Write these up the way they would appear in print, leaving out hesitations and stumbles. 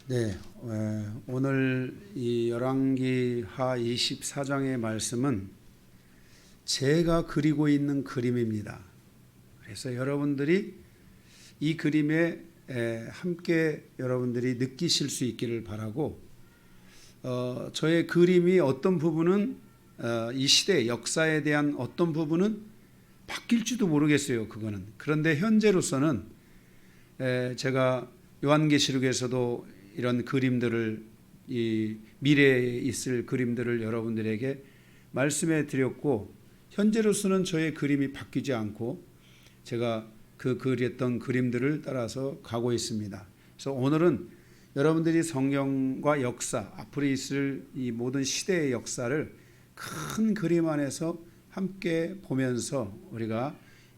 네, 오늘 이 열왕기하 24장의 말씀은 제가 그리고 있는 그림입니다. 그래서 여러분들이 이 그림에 함께 여러분들이 느끼실 수 있기를 바라고, 저의 그림이 어떤 부분은 이 시대 역사에 대한 어떤 부분은 바뀔지도 모르겠어요. 그거는. 그런데 현재로서는 제가 요한계시록에서도 이런 그림들을, 이 미래에 있을 그림들을 여러분들에게 말씀해 드렸고, 현재로서는 저의 그림이 바뀌지 않고 제가 그 그렸던 그림들을 따라서 가고 있습니다. 그래서 오늘은 여러분들이 성경과 역사, 앞으로 있을 이 모든 시대의 역사를 큰 그림 안에서 함께 보면서 우리가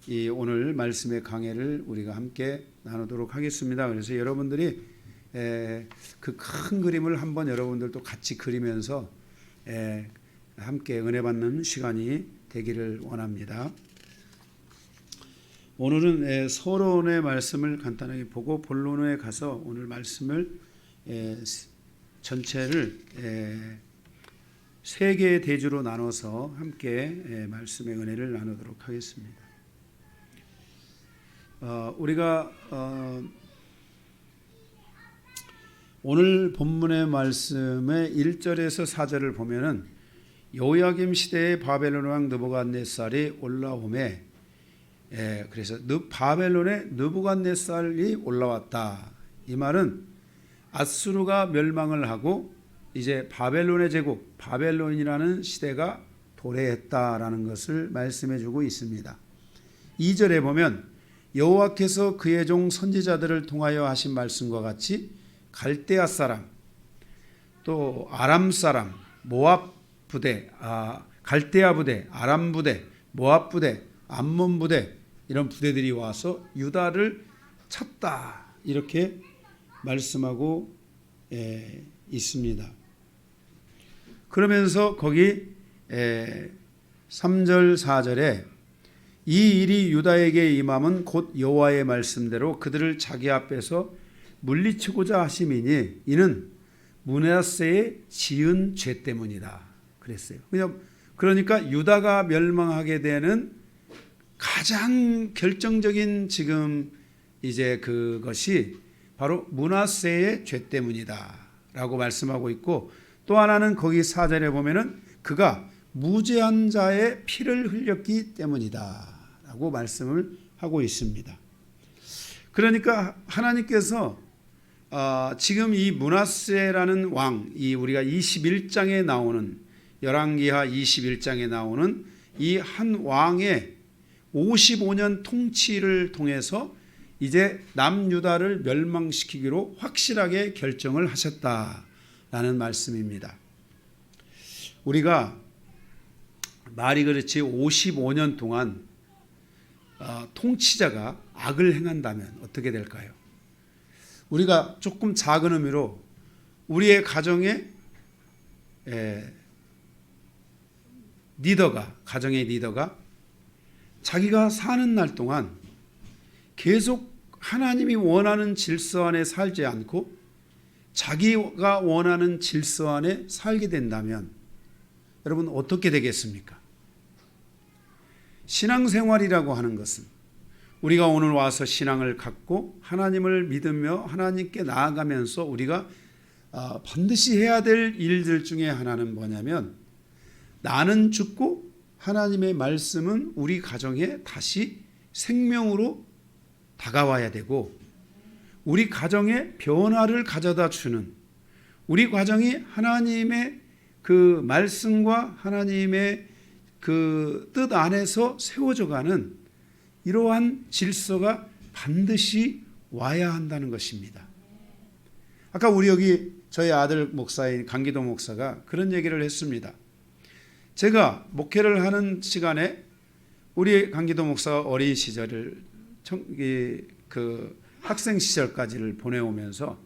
이 오늘 말씀의 강해를 우리가 함께 나누도록 하겠습니다. 그래서 여러분들이 그 큰 그림을 한번 여러분들도 같이 그리면서 함께 은혜 받는 시간이 되기를 원합니다. 오늘은 서론의 말씀을 간단하게 보고 본론에 가서 오늘 말씀을 전체를 세 개의 대주로 나눠서 함께 말씀의 은혜를 나누도록 하겠습니다. 우리가 오늘 본문의 말씀의 1절에서 4절을 보면은 요야김 시대의 바벨론 왕 느부갓네살이 올라오매, 그래서 바벨론에 느부갓네살이 올라왔다. 이 말은 아수르가 멸망을 하고 이제 바벨론의 제국, 바벨론이라는 시대가 도래했다라는 것을 말씀해 주고 있습니다. 2절에 보면 여호와께서 그의 종 선지자들을 통하여 하신 말씀과 같이 갈대아 사람, 또 아람 사람, 모압 부대, 갈대아 부대, 아람 부대, 모압 부대, 암몬 부대, 이런 부대들이 와서 유다를 쳤다, 이렇게 말씀하고 있습니다. 그러면서 거기 3절 4절에 이 일이 유다에게 임함은 곧 여호와의 말씀대로 그들을 자기 앞에서 물리치고자 하심이니 이는 므낫세의 지은 죄 때문이다 그랬어요. 그러니까 유다가 멸망하게 되는 가장 결정적인 지금 이제 그것이 바로 므낫세의 죄 때문이다 라고 말씀하고 있고, 또 하나는 거기 4절에 보면은 그가 무죄한 자의 피를 흘렸기 때문이다 라고 말씀을 하고 있습니다. 그러니까 하나님께서 지금 이 므낫세라는 왕, 이 우리가 21장에 나오는, 열왕기하 21장에 나오는 이 한 왕의 55년 통치를 통해서 이제 남유다를 멸망시키기로 확실하게 결정을 하셨다라는 말씀입니다. 우리가 말이 그렇지 55년 동안 통치자가 악을 행한다면 어떻게 될까요? 우리가 조금 작은 의미로 우리의 가정의 가정의 리더가 자기가 사는 날 동안 계속 하나님이 원하는 질서 안에 살지 않고 자기가 원하는 질서 안에 살게 된다면 여러분 어떻게 되겠습니까? 신앙생활이라고 하는 것은 우리가 오늘 와서 신앙을 갖고 하나님을 믿으며 하나님께 나아가면서 우리가 반드시 해야 될 일들 중에 하나는 뭐냐면, 나는 죽고 하나님의 말씀은 우리 가정에 다시 생명으로 다가와야 되고, 우리 가정에 변화를 가져다 주는, 우리 가정이 하나님의 그 말씀과 하나님의 그 뜻 안에서 세워져가는 이러한 질서가 반드시 와야 한다는 것입니다. 아까 우리 여기 저희 아들 목사인 강기도 목사가 그런 얘기를 했습니다. 제가 목회를 하는 시간에 우리 강기도 목사가 어린 시절을 그 학생 시절까지를 보내오면서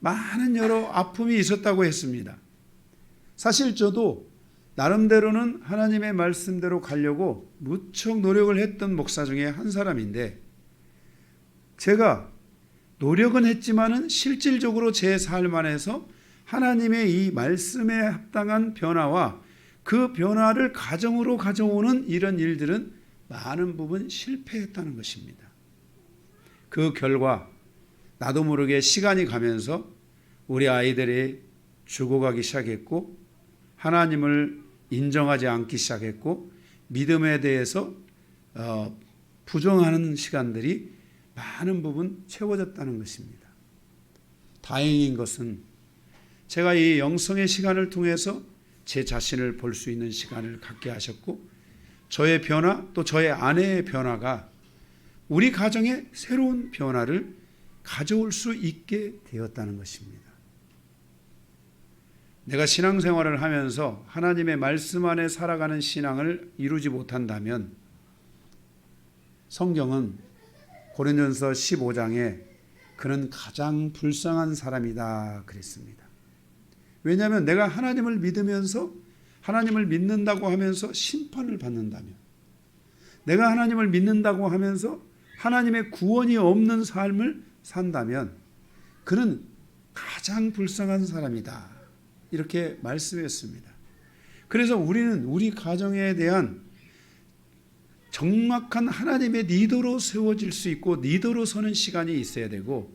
많은 여러 아픔이 있었다고 했습니다. 사실 저도 나름대로는 하나님의 말씀대로 가려고 무척 노력을 했던 목사 중에 한 사람인데, 제가 노력은 했지만은 실질적으로 제 삶 안에서 하나님의 이 말씀에 합당한 변화와 그 변화를 가정으로 가져오는 이런 일들은 많은 부분 실패했다는 것입니다. 그 결과 나도 모르게 시간이 가면서 우리 아이들이 죽어가기 시작했고 하나님을 인정하지 않기 시작했고 믿음에 대해서 부정하는 시간들이 많은 부분 채워졌다는 것입니다. 다행인 것은 제가 이 영성의 시간을 통해서 제 자신을 볼 수 있는 시간을 갖게 하셨고 저의 변화 또 저의 아내의 변화가 우리 가정에 새로운 변화를 가져올 수 있게 되었다는 것입니다. 내가 신앙생활을 하면서 하나님의 말씀 안에 살아가는 신앙을 이루지 못한다면 성경은 고린도전서 15장에 그는 가장 불쌍한 사람이다 그랬습니다. 왜냐하면 내가 하나님을 믿으면서 하나님을 믿는다고 하면서 심판을 받는다면 내가 하나님을 믿는다고 하면서 하나님의 구원이 없는 삶을 산다면 그는 가장 불쌍한 사람이다 이렇게 말씀했습니다. 그래서 우리는 우리 가정에 대한 정확한 하나님의 리더로 세워질 수 있고 리더로 서는 시간이 있어야 되고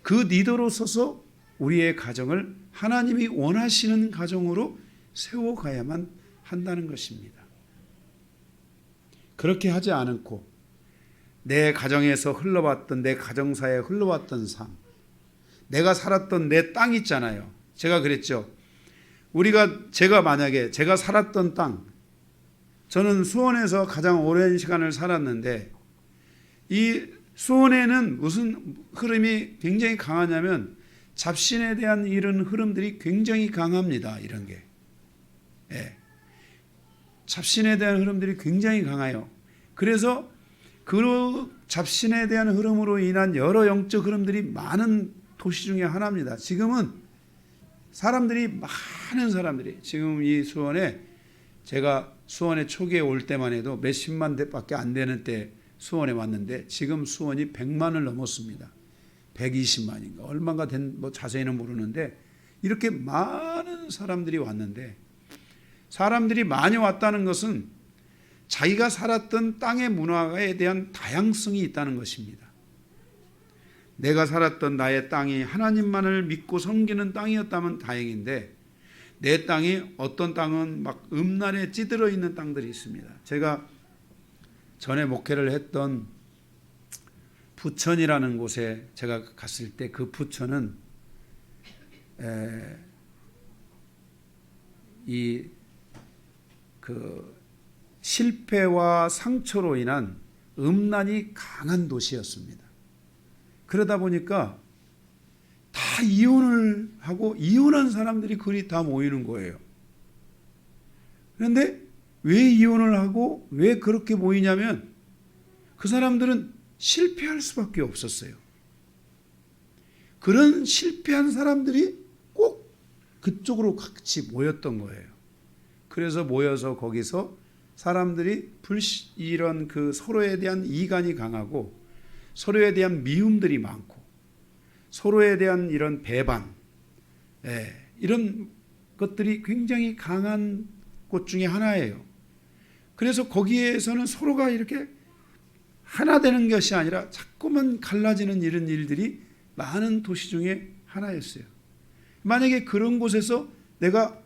그 리더로 서서 우리의 가정을 하나님이 원하시는 가정으로 세워가야만 한다는 것입니다. 그렇게 하지 않고 내 가정에서 흘러왔던 내 가정사에 흘러왔던 삶 내가 살았던 내 땅 있잖아요. 제가 그랬죠. 제가 만약에 제가 살았던 땅 저는 수원에서 가장 오랜 시간을 살았는데 이 수원에는 무슨 흐름이 굉장히 강하냐면 잡신에 대한 이런 흐름들이 굉장히 강합니다. 이런 게. 예. 잡신에 대한 흐름들이 굉장히 강해요. 그래서 그 잡신에 대한 흐름으로 인한 여러 영적 흐름들이 많은 도시 중에 하나입니다. 지금은 많은 사람들이 지금 이 수원에 제가 수원에 초기에 올 때만 해도 몇십만 대밖에 안 되는 때 수원에 왔는데 지금 수원이 100만을 넘었습니다. 120만인가 얼마가 된 자세히는 모르는데 이렇게 많은 사람들이 왔는데 사람들이 많이 왔다는 것은 자기가 살았던 땅의 문화에 대한 다양성이 있다는 것입니다. 내가 살았던 나의 땅이 하나님만을 믿고 섬기는 땅이었다면 다행인데 내 땅이 어떤 땅은 막 음란에 찌들어 있는 땅들이 있습니다. 제가 전에 목회를 했던 부천이라는 곳에 제가 갔을 때 그 부천은 실패와 상처로 인한 음란이 강한 도시였습니다. 그러다 보니까 다 이혼을 하고 이혼한 사람들이 거기 다 모이는 거예요. 그런데 왜 이혼을 하고 왜 그렇게 모이냐면 그 사람들은 실패할 수밖에 없었어요. 그런 실패한 사람들이 꼭 그쪽으로 같이 모였던 거예요. 그래서 모여서 거기서 사람들이 이런 그 서로에 대한 이간이 강하고 서로에 대한 미움들이 많고 서로에 대한 이런 배반 이런 것들이 굉장히 강한 곳 중에 하나예요. 그래서 거기에서는 서로가 이렇게 하나 되는 것이 아니라 자꾸만 갈라지는 이런 일들이 많은 도시 중에 하나였어요. 만약에 그런 곳에서 내가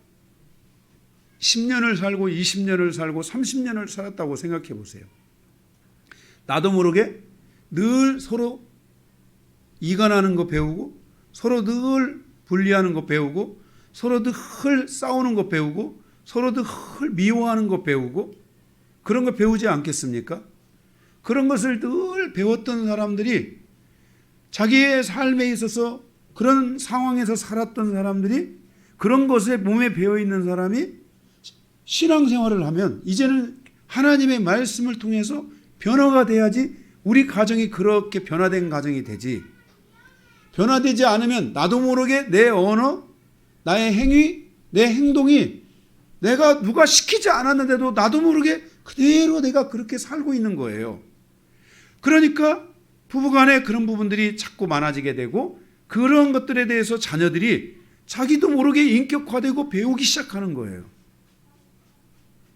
10년을 살고 20년을 살고 30년을 살았다고 생각해 보세요. 나도 모르게 늘 서로 이간하는 거 배우고 서로 늘 분리하는 거 배우고 서로 늘 싸우는 거 배우고 서로 늘 미워하는 거 배우고 그런 거 배우지 않겠습니까? 그런 것을 늘 배웠던 사람들이 자기의 삶에 있어서 그런 상황에서 살았던 사람들이 그런 것에 몸에 배어있는 사람이 신앙생활을 하면 이제는 하나님의 말씀을 통해서 변화가 돼야지 우리 가정이 그렇게 변화된 가정이 되지. 변화되지 않으면 나도 모르게 내 언어, 나의 행위, 내 행동이 내가 누가 시키지 않았는데도 나도 모르게 그대로 내가 그렇게 살고 있는 거예요. 그러니까 부부간에 그런 부분들이 자꾸 많아지게 되고 그런 것들에 대해서 자녀들이 자기도 모르게 인격화되고 배우기 시작하는 거예요.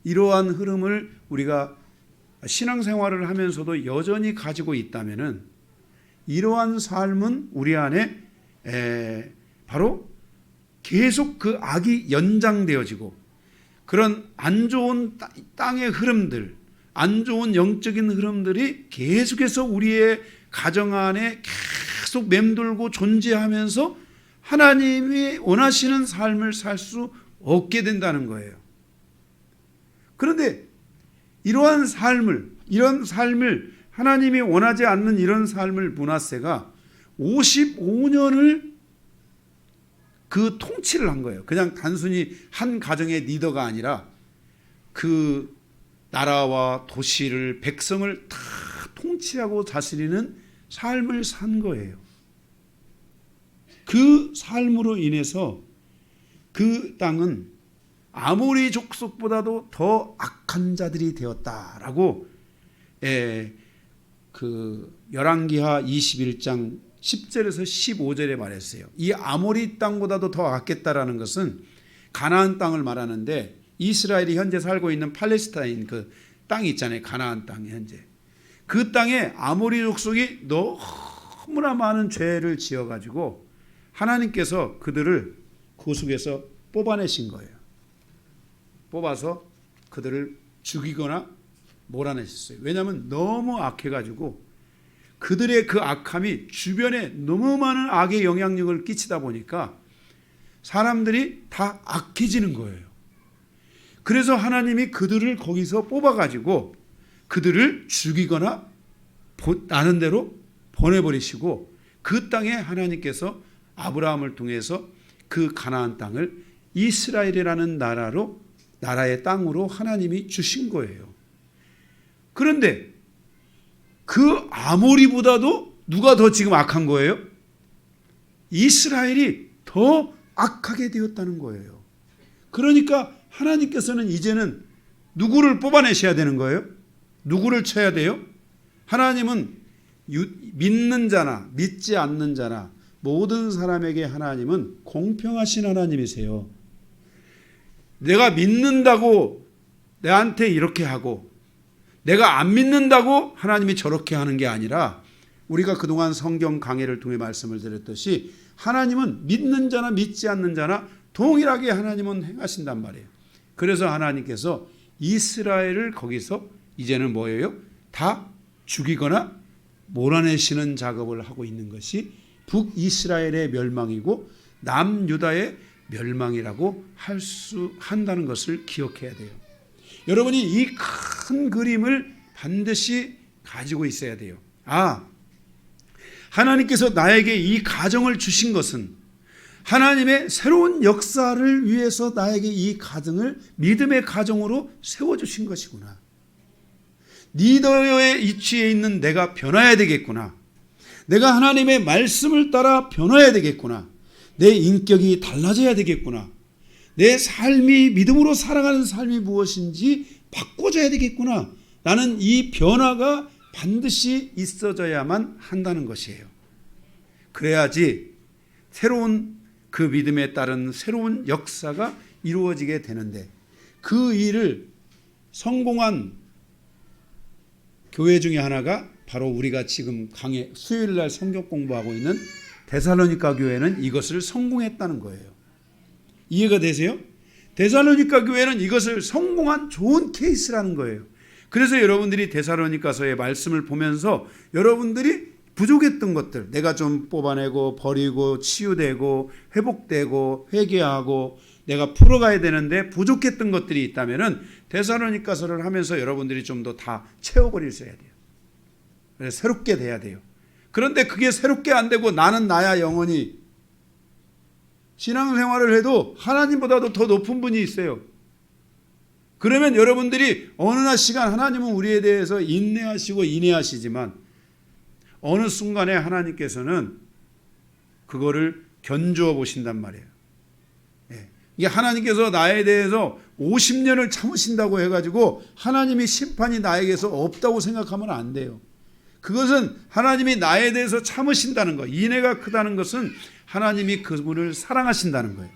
이러한 흐름을 우리가 신앙생활을 하면서도 여전히 가지고 있다면은 이러한 삶은 우리 안에 바로 계속 그 악이 연장되어지고 그런 안 좋은 땅의 흐름들, 안 좋은 영적인 흐름들이 계속해서 우리의 가정 안에 계속 맴돌고 존재하면서 하나님이 원하시는 삶을 살 수 없게 된다는 거예요. 그런데 이런 삶을 하나님이 원하지 않는 이런 삶을 므낫세가 55년을 그 통치를 한 거예요. 그냥 단순히 한 가정의 리더가 아니라 그 나라와 도시를 백성을 다 통치하고 다스리는 삶을 산 거예요. 그 삶으로 인해서 그 땅은 아모리 족속보다도 더 악한 자들이 되었다라고 그 열왕기하 21장 10절에서 15절에 말했어요. 이 아모리 땅보다도 더 악했다라는 것은 가나안 땅을 말하는데 이스라엘이 현재 살고 있는 팔레스타인 그 땅이 있잖아요. 가나안 땅이 현재. 그 땅에 아모리 족속이 너무나 많은 죄를 지어가지고 하나님께서 그들을 구속해서 뽑아내신 거예요. 뽑아서 그들을 죽이거나 몰아내셨어요. 왜냐하면 너무 악해가지고 그들의 그 악함이 주변에 너무 많은 악의 영향력을 끼치다 보니까 사람들이 다 악해지는 거예요. 그래서 하나님이 그들을 거기서 뽑아가지고 그들을 죽이거나 나는 대로 보내버리시고 그 땅에 하나님께서 아브라함을 통해서 그 가나안 땅을 이스라엘이라는 나라의 땅으로 하나님이 주신 거예요. 그런데 그 아모리보다도 누가 더 지금 악한 거예요? 이스라엘이 더 악하게 되었다는 거예요. 그러니까 하나님께서는 이제는 누구를 뽑아내셔야 되는 거예요? 누구를 쳐야 돼요? 하나님은 믿는 자나 믿지 않는 자나 모든 사람에게 하나님은 공평하신 하나님이세요. 내가 믿는다고 내한테 이렇게 하고 내가 안 믿는다고 하나님이 저렇게 하는 게 아니라 우리가 그동안 성경 강해를 통해 말씀을 드렸듯이 하나님은 믿는 자나 믿지 않는 자나 동일하게 하나님은 행하신단 말이에요. 그래서 하나님께서 이스라엘을 거기서 이제는 뭐예요? 다 죽이거나 몰아내시는 작업을 하고 있는 것이 북이스라엘의 멸망이고 남유다의 멸망이라고 한다는 것을 기억해야 돼요. 여러분이 이 큰 그림을 반드시 가지고 있어야 돼요. 하나님께서 나에게 이 가정을 주신 것은 하나님의 새로운 역사를 위해서 나에게 이 가정을 믿음의 가정으로 세워주신 것이구나. 리더의 위치에 있는 내가 변화해야 되겠구나. 내가 하나님의 말씀을 따라 변화해야 되겠구나. 내 인격이 달라져야 되겠구나. 내 삶이 믿음으로 살아가는 삶이 무엇인지 바꿔줘야 되겠구나. 나는 이 변화가 반드시 있어져야만 한다는 것이에요. 그래야지 새로운 그 믿음에 따른 새로운 역사가 이루어지게 되는데 그 일을 성공한 교회 중에 하나가 바로 우리가 지금 수요일 날 성경 공부하고 있는 데살로니가 교회는 이것을 성공했다는 거예요. 이해가 되세요? 데살로니가 교회는 이것을 성공한 좋은 케이스라는 거예요. 그래서 여러분들이 데살로니가서의 말씀을 보면서 여러분들이 부족했던 것들, 내가 좀 뽑아내고 버리고 치유되고 회복되고 회개하고 내가 풀어가야 되는데 부족했던 것들이 있다면은 데살로니가서를 하면서 여러분들이 좀 더 다 채워버릴 수 있어야 돼요. 그래서 새롭게 돼야 돼요. 그런데 그게 새롭게 안 되고 나는 나야 영원히 신앙생활을 해도 하나님보다도 더 높은 분이 있어요. 그러면 여러분들이 어느 날 시간 하나님은 우리에 대해서 인내하시고 인애하시지만 어느 순간에 하나님께서는 그거를 견주어 보신단 말이에요. 이게 하나님께서 나에 대해서 50년을 참으신다고 해가지고 하나님의 심판이 나에게서 없다고 생각하면 안 돼요. 그것은 하나님이 나에 대해서 참으신다는 것. 인애가 크다는 것은 하나님이 그분을 사랑하신다는 거예요.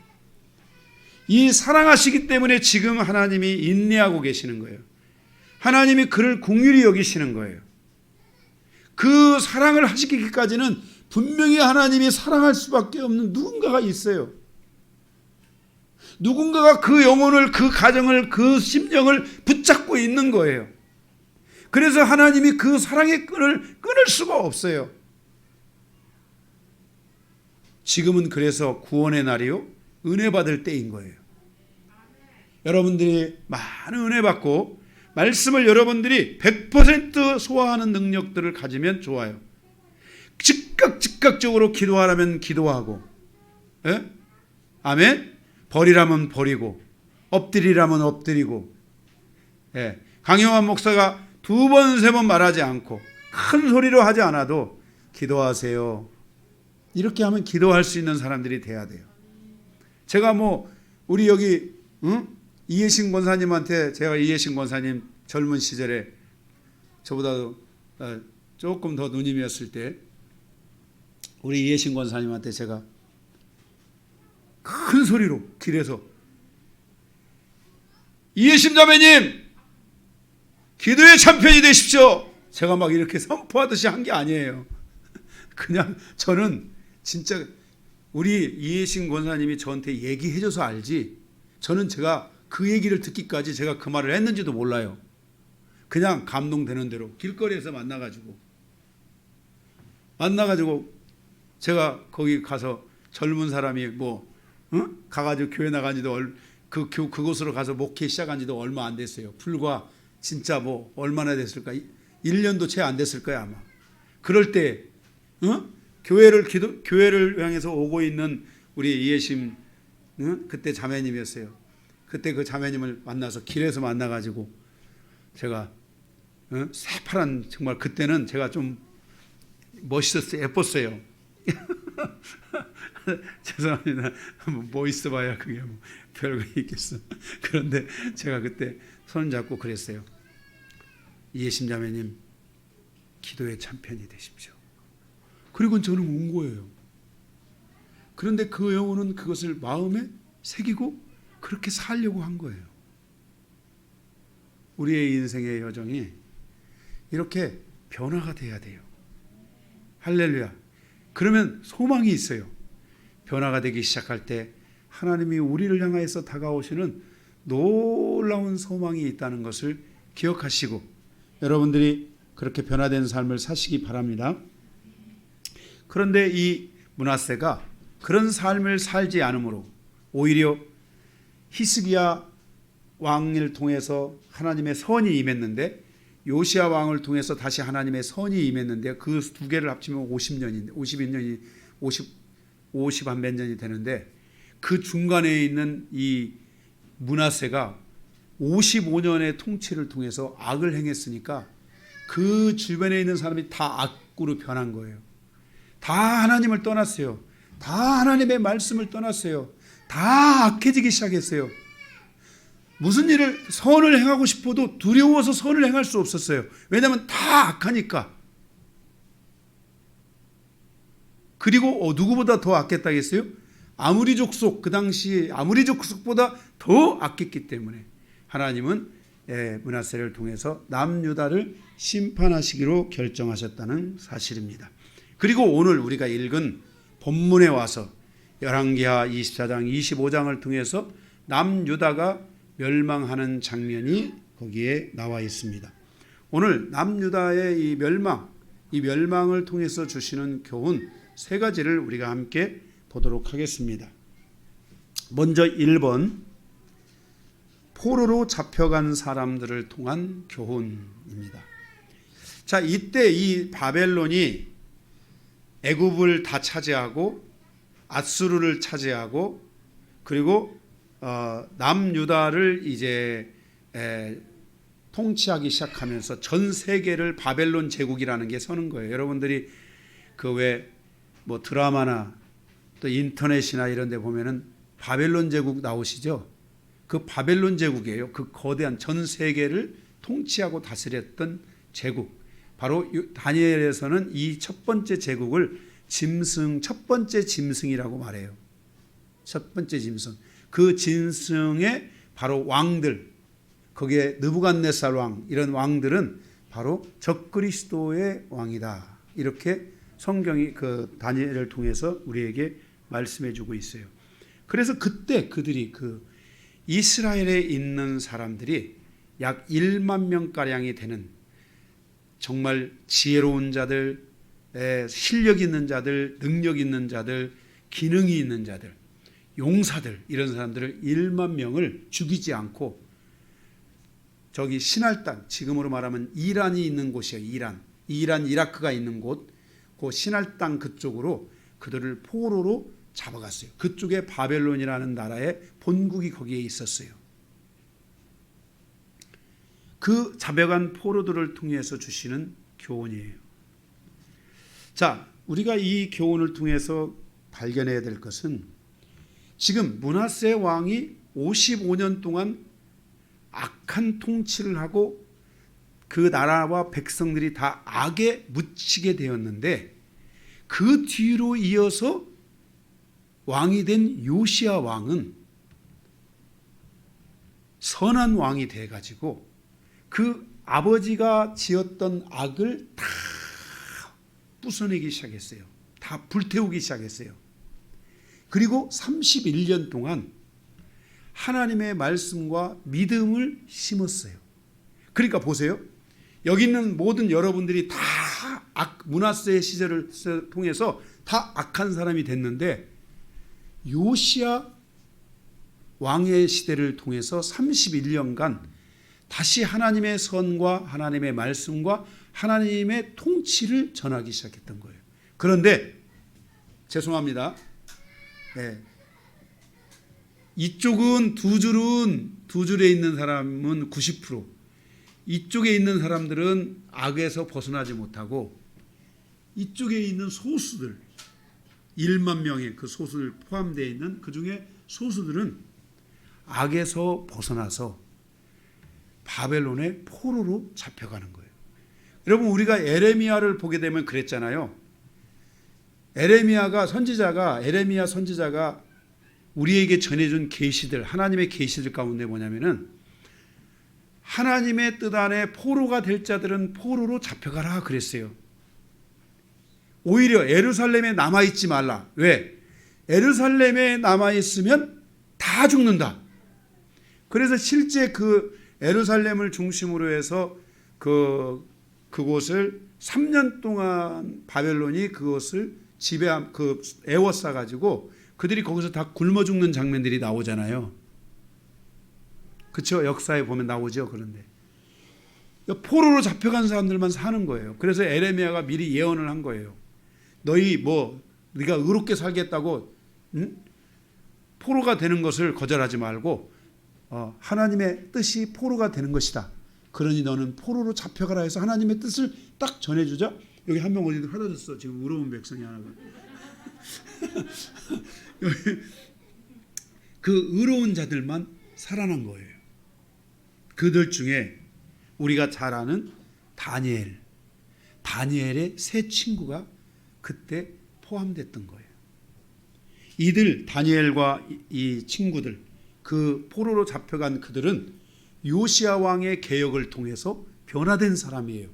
이 사랑하시기 때문에 지금 하나님이 인내하고 계시는 거예요. 하나님이 그를 긍휼히 여기시는 거예요. 그 사랑을 하시기까지는 분명히 하나님이 사랑할 수밖에 없는 누군가가 있어요. 누군가가 그 영혼을, 그 가정을, 그 심령을 붙잡고 있는 거예요. 그래서 하나님이 그 사랑의 끈을 끊을 수가 없어요. 지금은 그래서 구원의 날이요, 은혜 받을 때인 거예요. 여러분들이 많은 은혜 받고 말씀을 여러분들이 100% 소화하는 능력들을 가지면 좋아요. 즉각적으로 기도하라면 기도하고, 예? 아멘? 버리라면 버리고, 엎드리라면 엎드리고, 예. 강영환 목사가 2번, 3번 말하지 않고 큰 소리로 하지 않아도 기도하세요. 이렇게 하면 기도할 수 있는 사람들이 돼야 돼요. 제가 우리 여기 이해신 권사님한테, 제가 이해신 권사님 젊은 시절에 저보다도 조금 더 누님이었을 때 우리 이해신 권사님한테 제가 큰 소리로 길에서 이해신 자매님 기도의 참편이 되십시오. 제가 막 이렇게 선포하듯이 한 게 아니에요. 그냥 저는 진짜 우리 이해신 권사님이 저한테 얘기해줘서 알지, 저는 제가 그 얘기를 듣기까지 제가 그 말을 했는지도 몰라요. 그냥 감동되는 대로 길거리에서 만나가지고 제가 거기 가서 젊은 사람이 가가지고 교회 나간지도 그곳으로 가서 목회 시작한지도 얼마 안 됐어요. 불과 진짜 얼마나 됐을까? 1년도 채 안 됐을 거야 아마. 그럴 때 교회를 향해서 오고 있는 우리 이해심 그때 자매님이었어요. 그때 그 자매님을 만나서 길에서 만나가지고 제가 새파란, 정말 그때는 제가 좀 멋있었어요. 예뻤어요. 죄송합니다. 멋있어 봐야 그게 별거 있겠어. 그런데 제가 그때 손 잡고 그랬어요. 이해심 자매님 기도의 참편이 되십시오. 그리고 저는 온 거예요. 그런데 그 영혼은 그것을 마음에 새기고 그렇게 살려고 한 거예요. 우리의 인생의 여정이 이렇게 변화가 돼야 돼요. 할렐루야. 그러면 소망이 있어요. 변화가 되기 시작할 때 하나님이 우리를 향해서 다가오시는 놀라운 소망이 있다는 것을 기억하시고 여러분들이 그렇게 변화된 삶을 사시기 바랍니다. 그런데 이 므낫세가 그런 삶을 살지 않으므로 오히려 히스기야 왕을 통해서 하나님의 선이 임했는데, 요시야 왕을 통해서 다시 하나님의 선이 임했는데, 그 두 개를 합치면 50년인데 50 한 몇 년이 되는데, 그 중간에 있는 이 므낫세가 55년의 통치를 통해서 악을 행했으니까 그 주변에 있는 사람이 다 악으로 변한 거예요. 다 하나님을 떠났어요. 다 하나님의 말씀을 떠났어요. 다 악해지기 시작했어요. 무슨 일을 선을 행하고 싶어도 두려워서 선을 행할 수 없었어요. 왜냐하면 다 악하니까. 그리고 누구보다 더 악했다겠어요? 아무리 족속, 그 당시 아무리 족속보다 더 악했기 때문에 하나님은 므낫세를 통해서 남유다를 심판하시기로 결정하셨다는 사실입니다. 그리고 오늘 우리가 읽은 본문에 와서 열왕기하 24장 25장을 통해서 남유다가 멸망하는 장면이 거기에 나와 있습니다. 오늘 남유다의 이 멸망을 통해서 주시는 교훈 3가지를 우리가 함께 보도록 하겠습니다. 먼저 1번, 포로로 잡혀간 사람들을 통한 교훈입니다. 자, 이때 이 바벨론이 애굽을 다 차지하고 아수르를 차지하고 그리고 남유다를 이제 통치하기 시작하면서 전 세계를 바벨론 제국이라는 게 서는 거예요. 여러분들이 그 왜 드라마나 또 인터넷이나 이런 데 보면은 바벨론 제국 나오시죠? 그 바벨론 제국이에요. 그 거대한 전 세계를 통치하고 다스렸던 제국. 바로 다니엘에서는 이 첫 번째 제국을 첫 번째 짐승이라고 말해요. 첫 번째 짐승. 그 짐승의 바로 왕들, 거기에 느부갓네살 왕, 이런 왕들은 바로 적그리스도의 왕이다. 이렇게 성경이 그 다니엘을 통해서 우리에게 말씀해 주고 있어요. 그래서 그때 그들이 그 이스라엘에 있는 사람들이 약 1만 명가량이 되는 정말 지혜로운 자들, 실력 있는 자들, 능력 있는 자들, 기능이 있는 자들, 용사들, 이런 사람들을 1만 명을 죽이지 않고 저기 신할 땅, 지금으로 말하면 이란이 있는 곳이에요. 이란 이라크가 있는 곳, 그 신할 땅 그쪽으로 그들을 포로로 잡아갔어요. 그쪽에 바벨론이라는 나라의 본국이 거기에 있었어요. 그 잡아간 포로들을 통해서 주시는 교훈이에요. 자, 우리가 이 교훈을 통해서 발견해야 될 것은 지금 므낫세 왕이 55년 동안 악한 통치를 하고 그 나라와 백성들이 다 악에 묻히게 되었는데 그 뒤로 이어서 왕이 된 요시야 왕은 선한 왕이 돼가지고 그 아버지가 지었던 악을 다 부숴내기 시작했어요. 다 불태우기 시작했어요. 그리고 31년 동안 하나님의 말씀과 믿음을 심었어요. 그러니까 보세요. 여기 있는 모든 여러분들이 다 므낫세의 시절을 통해서 다 악한 사람이 됐는데 요시야 왕의 시대를 통해서 31년간 다시 하나님의 선과 하나님의 말씀과 하나님의 통치를 전하기 시작했던 거예요. 그런데 죄송합니다. 네. 이쪽은 두 줄에 있는 사람은 90%, 이쪽에 있는 사람들은 악에서 벗어나지 못하고 이쪽에 있는 소수들 1만 명의 그 소수들 포함되어 있는 그 중에 소수들은 악에서 벗어나서 바벨론의 포로로 잡혀가는 거예요. 여러분, 우리가 에레미야를 보게 되면 그랬잖아요. 에레미야 선지자가 우리에게 전해준 계시들, 하나님의 계시들 가운데 뭐냐면은 하나님의 뜻 안에 포로가 될 자들은 포로로 잡혀가라 그랬어요. 오히려 예루살렘에 남아있지 말라. 왜? 예루살렘에 남아있으면 다 죽는다. 그래서 실제 그 예루살렘을 중심으로 해서 그곳을 3년 동안 바벨론이 그것을 애워싸 가지고 그들이 거기서 다 굶어 죽는 장면들이 나오잖아요. 그렇죠? 역사에 보면 나오죠. 그런데 포로로 잡혀간 사람들만 사는 거예요. 그래서 에레미야가 미리 예언을 한 거예요. 네가 의롭게 살겠다고 포로가 되는 것을 거절하지 말고 하나님의 뜻이 포로가 되는 것이다. 그러니 너는 포로로 잡혀가라 해서 하나님의 뜻을 딱 전해주자. 여기 한 명 어디 하나졌어. 지금 의로운 백성이 하나가. 그 의로운 자들만 살아난 거예요. 그들 중에 우리가 잘 아는 다니엘의 세 친구가 그때 포함됐던 거예요. 이들 다니엘과 이 친구들, 그 포로로 잡혀간 그들은 요시야 왕의 개혁을 통해서 변화된 사람이에요.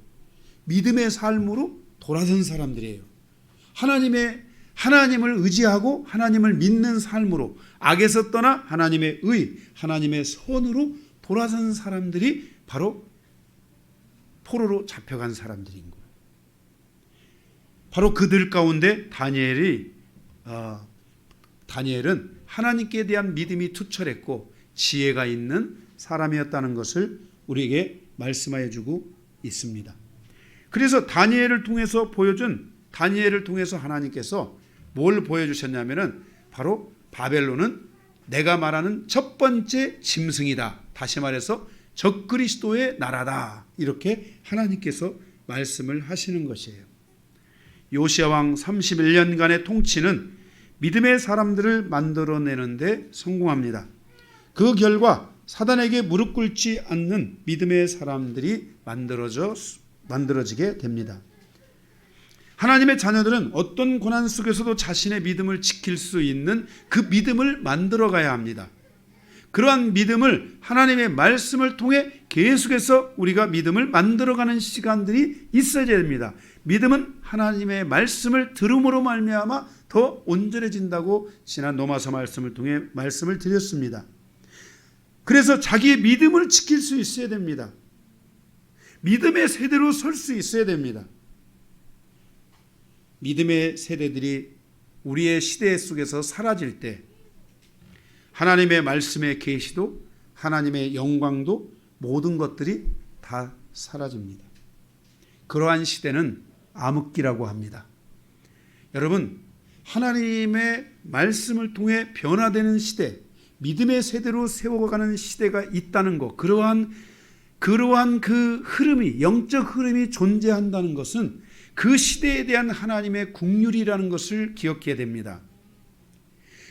믿음의 삶으로 돌아선 사람들이에요. 하나님을 의지하고 하나님을 믿는 삶으로 악에서 떠나 하나님의 의, 하나님의 선으로 돌아선 사람들이 바로 포로로 잡혀간 사람들인 거예요. 바로 그들 가운데 다니엘은 하나님께 대한 믿음이 투철했고 지혜가 있는 사람이었다는 것을 우리에게 말씀하여 주고 있습니다. 그래서 다니엘을 통해서 하나님께서 뭘 보여주셨냐면은 바로 바벨론은 내가 말하는 첫 번째 짐승이다. 다시 말해서 적그리스도의 나라다. 이렇게 하나님께서 말씀을 하시는 것이에요. 요시야 왕 31년간의 통치는 믿음의 사람들을 만들어내는데 성공합니다. 그 결과 사단에게 무릎 꿇지 않는 믿음의 사람들이 만들어져 만들어지게 됩니다. 하나님의 자녀들은 어떤 고난 속에서도 자신의 믿음을 지킬 수 있는 그 믿음을 만들어 가야 합니다. 그러한 믿음을 하나님의 말씀을 통해 계속해서 우리가 믿음을 만들어가는 시간들이 있어야 됩니다. 믿음은 하나님의 말씀을 들음으로 말미암아 더 온전해진다고 지난 로마서 말씀을 통해 말씀을 드렸습니다. 그래서 자기의 믿음을 지킬 수 있어야 됩니다. 믿음의 세대로 설 수 있어야 됩니다. 믿음의 세대들이 우리의 시대 속에서 사라질 때 하나님의 말씀의 계시도 하나님의 영광도 모든 것들이 다 사라집니다. 그러한 시대는 암흑기라고 합니다. 여러분, 하나님의 말씀을 통해 변화되는 시대, 믿음의 세대로 세워가는 시대가 있다는 것, 그러한 그 흐름이, 영적 흐름이 존재한다는 것은 그 시대에 대한 하나님의 긍휼이라는 것을 기억해야 됩니다.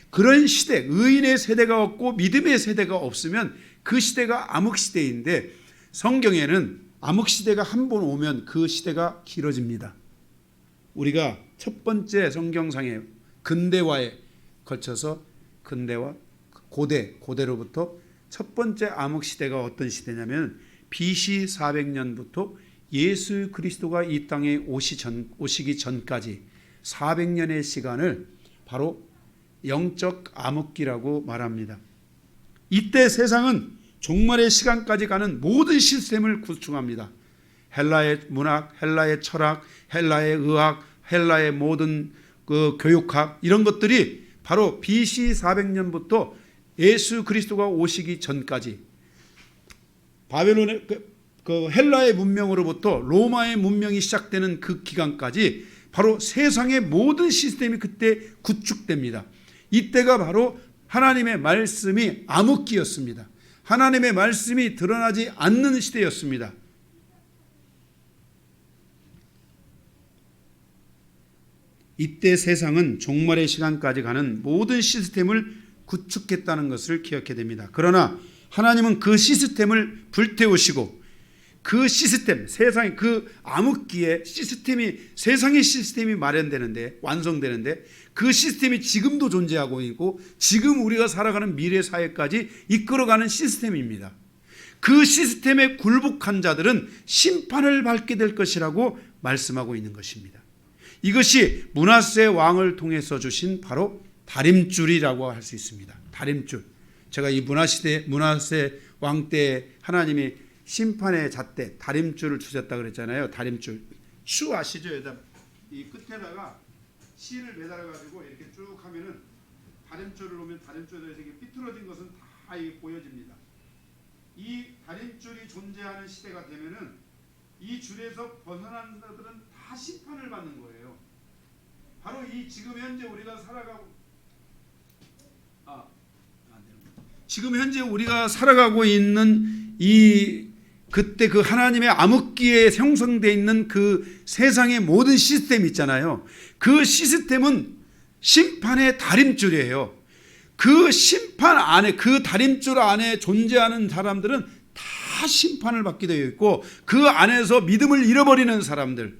그런 시대, 의인의 세대가 없고 믿음의 세대가 없으면 그 시대가 암흑시대인데, 성경에는 암흑시대가 한 번 오면 그 시대가 길어집니다. 우리가 첫 번째 성경상에 근대화에 걸쳐서 근대화, 고대로부터 첫 번째 암흑시대가 어떤 시대냐면 BC 400년부터 예수 그리스도가 이 땅에 오시기 전까지 400년의 시간을 바로 영적 암흑기라고 말합니다. 이때 세상은 종말의 시간까지 가는 모든 시스템을 구축합니다. 헬라의 문학, 헬라의 철학, 헬라의 의학, 헬라의 모든 그 교육학, 이런 것들이 바로 BC 400년부터 예수 그리스도가 오시기 전까지 바벨론의 그 헬라의 문명으로부터 로마의 문명이 시작되는 그 기간까지 바로 세상의 모든 시스템이 그때 구축됩니다. 이때가 바로 하나님의 말씀이 암흑기였습니다. 하나님의 말씀이 드러나지 않는 시대였습니다. 이때 세상은 종말의 시간까지 가는 모든 시스템을 구축했다는 것을 기억해야 됩니다. 그러나 하나님은 그 시스템을 불태우시고 그 시스템, 세상의 그 암흑기에 세상의 시스템이 마련되는데, 완성되는데 그 시스템이 지금도 존재하고 있고 지금 우리가 살아가는 미래 사회까지 이끌어가는 시스템입니다. 그 시스템에 굴복한 자들은 심판을 받게 될 것이라고 말씀하고 있는 것입니다. 이것이 므낫세 왕을 통해서 주신 바로 다림줄이라고 할 수 있습니다. 다림줄. 제가 이 므낫세 왕 때 하나님이 심판의 잣대 다림줄을 주셨다 그랬잖아요. 다림줄. 슈 아시죠? 이 끝에다가 실을 매달아 가지고 이렇게 쭉 하면은 다림줄을 놓으면 다림줄에서 이렇게 삐뚤어진 것은 다 보여집니다. 이 다림줄이 존재하는 시대가 되면은 이 줄에서 벗어난 자들은 다 심판을 받는 거예요. 바로 이 지금 현재 우리가 살아가고 있는 이 그때 그 하나님의 암흑기에 형성되어 있는 그 세상의 모든 시스템 있잖아요. 그 시스템은 심판의 다림줄이에요. 그 심판 안에, 그 다림줄 안에 존재하는 사람들은 다 심판을 받게 되어 있고, 그 안에서 믿음을 잃어버리는 사람들,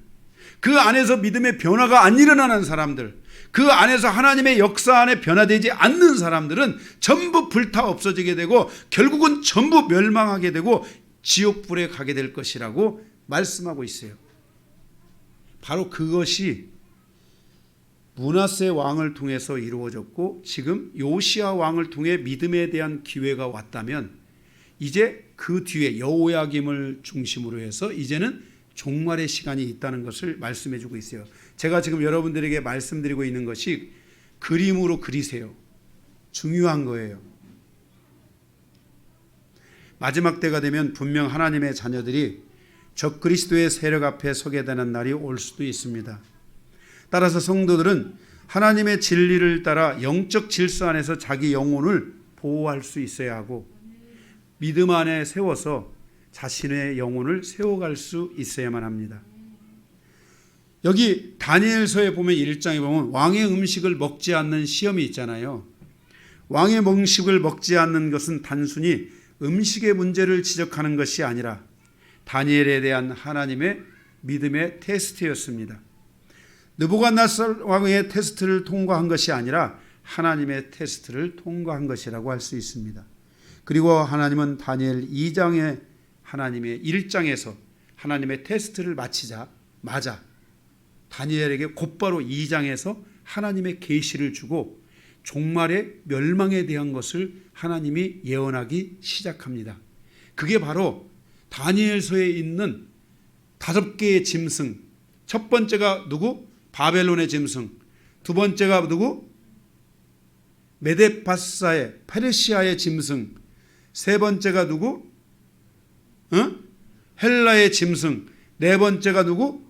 그 안에서 믿음의 변화가 안 일어나는 사람들, 그 안에서 하나님의 역사 안에 변화되지 않는 사람들은 전부 불타 없어지게 되고 결국은 전부 멸망하게 되고 지옥불에 가게 될 것이라고 말씀하고 있어요. 바로 그것이 므낫세 왕을 통해서 이루어졌고, 지금 요시야 왕을 통해 믿음에 대한 기회가 왔다면 이제 그 뒤에 여호야김을 중심으로 해서 이제는 종말의 시간이 있다는 것을 말씀해 주고 있어요. 제가 지금 여러분들에게 말씀드리고 있는 것이 그림으로 그리세요. 중요한 거예요. 마지막 때가 되면 분명 하나님의 자녀들이 적그리스도의 세력 앞에 서게 되는 날이 올 수도 있습니다. 따라서 성도들은 하나님의 진리를 따라 영적 질서 안에서 자기 영혼을 보호할 수 있어야 하고, 믿음 안에 세워서 자신의 영혼을 세워갈 수 있어야만 합니다. 여기 다니엘서에 보면 1장에 보면 왕의 음식을 먹지 않는 시험이 있잖아요. 왕의 음식을 먹지 않는 것은 단순히 음식의 문제를 지적하는 것이 아니라 다니엘에 대한 하나님의 믿음의 테스트였습니다. 느부갓네살 왕의 테스트를 통과한 것이 아니라 하나님의 테스트를 통과한 것이라고 할 수 있습니다. 그리고 하나님은 다니엘 2장의 하나님의 1장에서 하나님의 테스트를 마치자마자 다니엘에게 곧바로 2장에서 하나님의 계시를 주고 종말의 멸망에 대한 것을 하나님이 예언하기 시작합니다. 그게 바로 다니엘서에 있는 5개의 짐승. 첫 번째가 누구? 바벨론의 짐승. 두 번째가 누구? 메데파사의 페르시아의 짐승. 세 번째가 누구? 헬라의 짐승. 네 번째가 누구?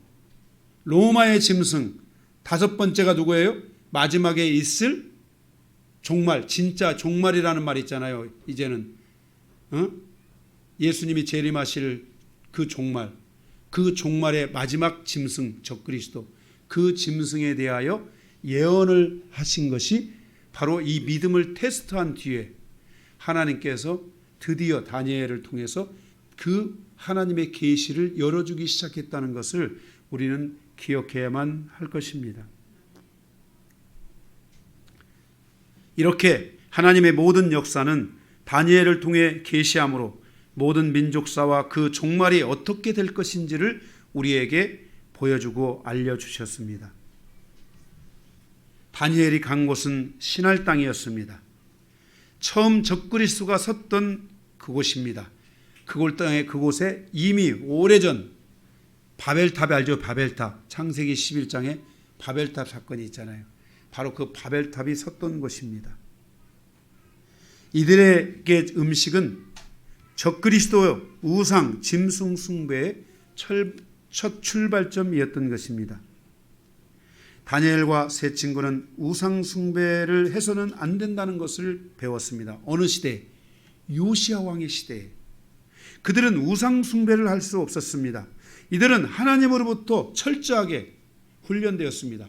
로마의 짐승. 다섯 번째가 누구예요? 마지막에 있을 종말. 진짜 종말이라는 말 있잖아요. 이제는 예수님이 재림하실 그 종말. 그 종말의 마지막 짐승 적그리스도. 그 짐승에 대하여 예언을 하신 것이 바로 이 믿음을 테스트한 뒤에 하나님께서 드디어 다니엘을 통해서 그 하나님의 계시를 열어주기 시작했다는 것을 우리는 기억해야만 할 것입니다. 이렇게 하나님의 모든 역사는 다니엘을 통해 계시함으로 모든 민족사와 그 종말이 어떻게 될 것인지를 우리에게 보여주고 알려주셨습니다. 다니엘이 간 곳은 신할 땅이었습니다. 처음 적그리스도가 섰던 그곳입니다. 그곳에 이미 오래전 바벨탑 알죠? 바벨탑. 창세기 11장에 바벨탑 사건이 있잖아요. 바로 그 바벨탑이 섰던 곳입니다. 이들에게 음식은 적그리스도 우상 짐승 숭배의 첫 출발점이었던 것입니다. 다니엘과 세 친구는 우상 숭배를 해서는 안 된다는 것을 배웠습니다. 어느 시대? 요시야 왕의 시대에. 그들은 우상 숭배를 할 수 없었습니다. 이들은 하나님으로부터 철저하게 훈련되었습니다.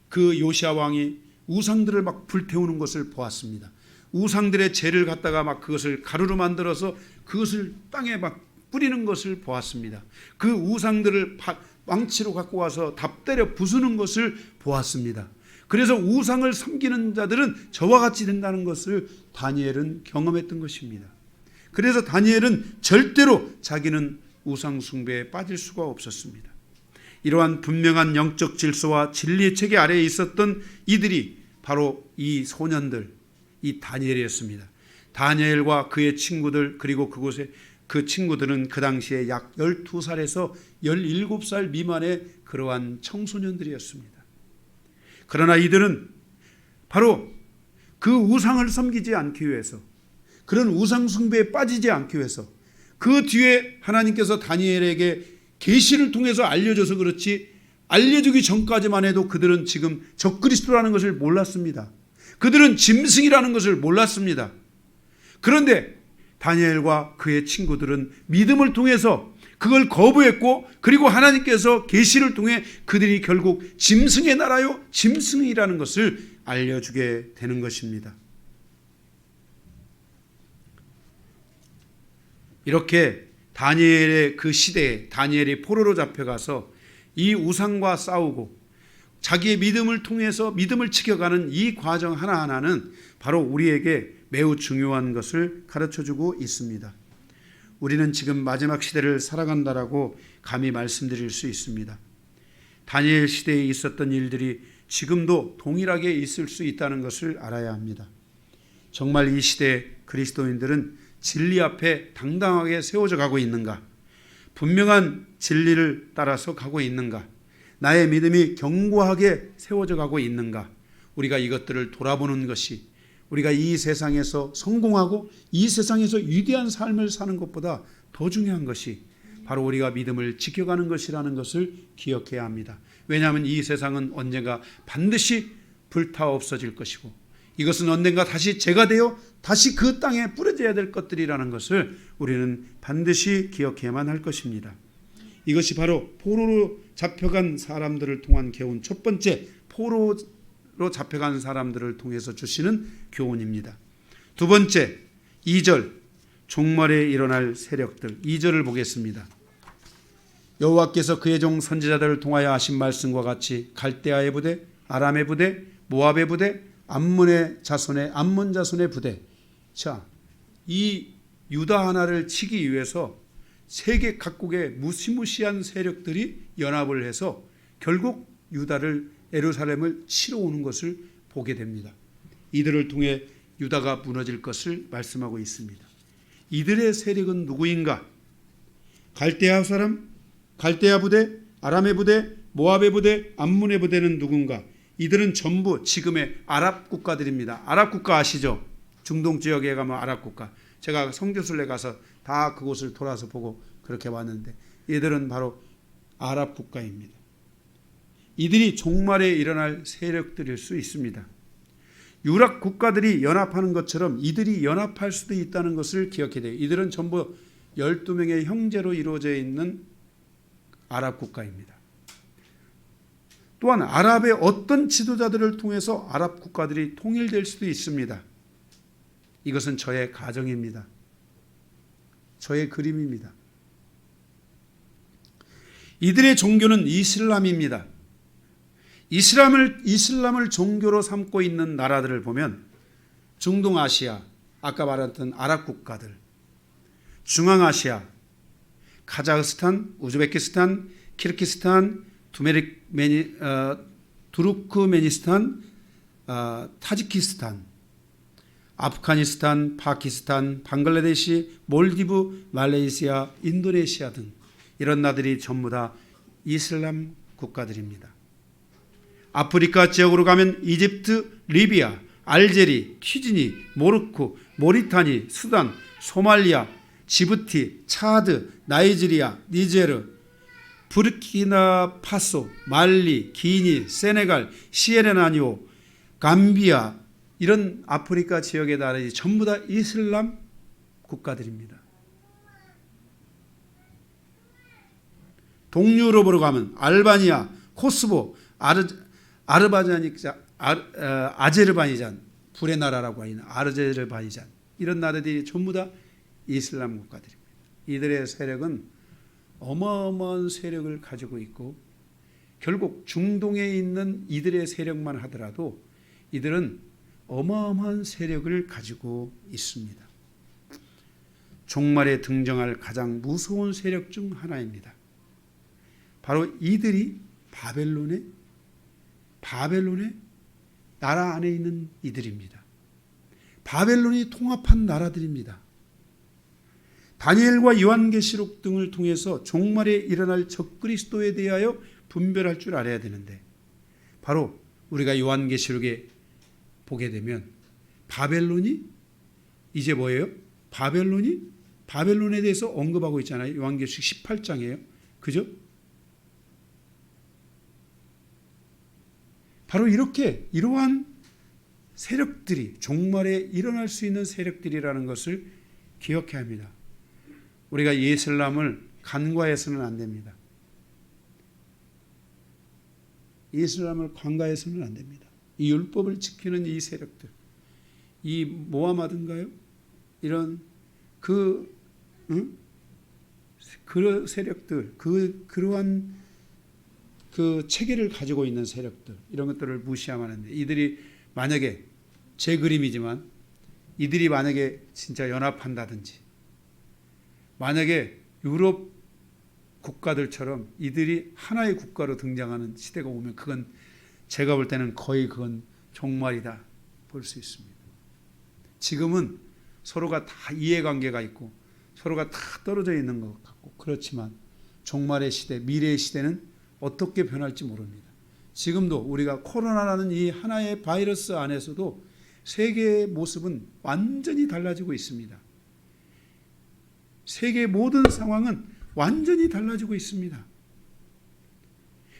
그 요시야 왕이 우상들을 막 불태우는 것을 보았습니다. 우상들의 죄를 갖다가 막 그것을 가루로 만들어서 그것을 땅에 막 뿌리는 것을 보았습니다. 그 우상들을 망치로 갖고 와서 답때려 부수는 것을 보았습니다. 그래서 우상을 섬기는 자들은 저와 같이 된다는 것을 다니엘은 경험했던 것입니다. 그래서 다니엘은 절대로 자기는 우상 숭배에 빠질 수가 없었습니다. 이러한 분명한 영적 질서와 진리의 체계 아래에 있었던 이들이 바로 이 소년들, 이 다니엘이었습니다. 다니엘과 그의 친구들, 그리고 그곳에 그 친구들은 그 당시에 약 12살에서 17살 미만의 그러한 청소년들이었습니다. 그러나 이들은 바로 그 우상을 섬기지 않기 위해서, 그런 우상 숭배에 빠지지 않기 위해서, 그 뒤에 하나님께서 다니엘에게 계시를 통해서 알려줘서 그렇지, 알려주기 전까지만 해도 그들은 지금 적그리스도라는 것을 몰랐습니다. 그들은 짐승이라는 것을 몰랐습니다. 그런데 다니엘과 그의 친구들은 믿음을 통해서 그걸 거부했고, 그리고 하나님께서 계시를 통해 그들이 결국 짐승의 나라요 짐승이라는 것을 알려주게 되는 것입니다. 이렇게 다니엘의 그 시대에 다니엘이 포로로 잡혀가서 이 우상과 싸우고 자기의 믿음을 통해서 믿음을 지켜가는 이 과정 하나하나는 바로 우리에게 매우 중요한 것을 가르쳐주고 있습니다. 우리는 지금 마지막 시대를 살아간다라고 감히 말씀드릴 수 있습니다. 다니엘 시대에 있었던 일들이 지금도 동일하게 있을 수 있다는 것을 알아야 합니다. 정말 이 시대의 그리스도인들은 진리 앞에 당당하게 세워져 가고 있는가? 분명한 진리를 따라서 가고 있는가? 나의 믿음이 견고하게 세워져 가고 있는가? 우리가 이것들을 돌아보는 것이, 우리가 이 세상에서 성공하고 이 세상에서 위대한 삶을 사는 것보다 더 중요한 것이 바로 우리가 믿음을 지켜가는 것이라는 것을 기억해야 합니다. 왜냐하면 이 세상은 언젠가 반드시 불타 없어질 것이고, 이것은 언젠가 다시 재가 되어 다시 그 땅에 뿌려져야 될 것들이라는 것을 우리는 반드시 기억해야만 할 것입니다. 이것이 바로 포로로 잡혀간 사람들을 통한 교훈, 첫 번째 포로로 잡혀간 사람들을 통해서 주시는 교훈입니다. 두 번째, 2절 종말에 일어날 세력들. 2절을 보겠습니다. 여호와께서 그의 종 선지자들을 통하여 하신 말씀과 같이 갈대아의 부대, 아람의 부대, 모압의 부대, 암몬 자손의 부대. 자, 이 유다 하나를 치기 위해서 세계 각국의 무시무시한 세력들이 연합을 해서 결국 예루살렘을 치러 오는 것을 보게 됩니다. 이들을 통해 유다가 무너질 것을 말씀하고 있습니다. 이들의 세력은 누구인가? 갈대아 사람, 갈대아 부대, 아람의 부대, 모압의 부대, 암몬의 부대는 누군가? 이들은 전부 지금의 아랍 국가들입니다. 아랍 국가 아시죠? 중동 지역에 가면 아랍 국가. 제가 성교순례 가서 다 그곳을 돌아서 보고 그렇게 왔는데 이들은 바로 아랍 국가입니다. 이들이 종말에 일어날 세력들일 수 있습니다. 유럽 국가들이 연합하는 것처럼 이들이 연합할 수도 있다는 것을 기억해야 돼요. 이들은 전부 12명의 형제로 이루어져 있는 아랍 국가입니다. 또한 아랍의 어떤 지도자들을 통해서 아랍 국가들이 통일될 수도 있습니다. 이것은 저의 가정입니다. 저의 그림입니다. 이들의 종교는 이슬람입니다. 이슬람을 종교로 삼고 있는 나라들을 보면 중동아시아, 아까 말했던 아랍 국가들, 중앙아시아, 카자흐스탄, 우즈베키스탄, 키르기스탄, 투르크메니스탄, 타지키스탄, 아프가니스탄, 파키스탄, 방글라데시, 몰디브, 말레이시아, 인도네시아 등 이런 나라들이 전부 다 이슬람 국가들입니다. 아프리카 지역으로 가면 이집트, 리비아, 알제리, 튀지니, 모로코, 모리타니, 수단, 소말리아, 지부티, 차드, 나이지리아, 니제르, 부르키나파소, 말리, 기니, 세네갈, 시에르나니오, 감비아 이런 아프리카 지역의 나라들이 전부 다 이슬람 국가들입니다. 동유럽으로 가면 알바니아, 코스보, 아제르바이잔, 불의 나라라고 하는 아제르바이잔 이런 나라들이 전부 다 이슬람 국가들입니다. 이들의 세력은 어마어마한 세력을 가지고 있고 결국 중동에 있는 이들의 세력만 하더라도 이들은 어마어마한 세력을 가지고 있습니다. 종말에 등장할 가장 무서운 세력 중 하나입니다. 바로 이들이 바벨론의 나라 안에 있는 이들입니다. 바벨론이 통합한 나라들입니다. 다니엘과 요한계시록 등을 통해서 종말에 일어날 적그리스도에 대하여 분별할 줄 알아야 되는데 바로 우리가 요한계시록에 보게 되면 바벨론이 이제 뭐예요? 바벨론에 대해서 언급하고 있잖아요. 요한계시록 18장이에요. 그죠? 바로 이러한 세력들이 종말에 일어날 수 있는 세력들이라는 것을 기억해야 합니다. 우리가 이슬람을 간과해서는 안 됩니다. 이슬람을 간과해서는 안 됩니다. 이 율법을 지키는 이 세력들, 이 모하마드인가요? 이런 그 세력들, 그러한 그 체계를 가지고 있는 세력들 이런 것들을 무시하면 안 돼. 이들이 만약에 제 그림이지만 이들이 만약에 진짜 연합한다든지 만약에 유럽 국가들처럼 이들이 하나의 국가로 등장하는 시대가 오면 그건 제가 볼 때는 거의 그건 종말이다 볼 수 있습니다. 지금은 서로가 다 이해관계가 있고 서로가 다 떨어져 있는 것 같고 그렇지만 종말의 시대, 미래의 시대는 어떻게 변할지 모릅니다. 지금도 우리가 코로나라는 이 하나의 바이러스 안에서도 세계의 모습은 완전히 달라지고 있습니다. 세계의 모든 상황은 완전히 달라지고 있습니다.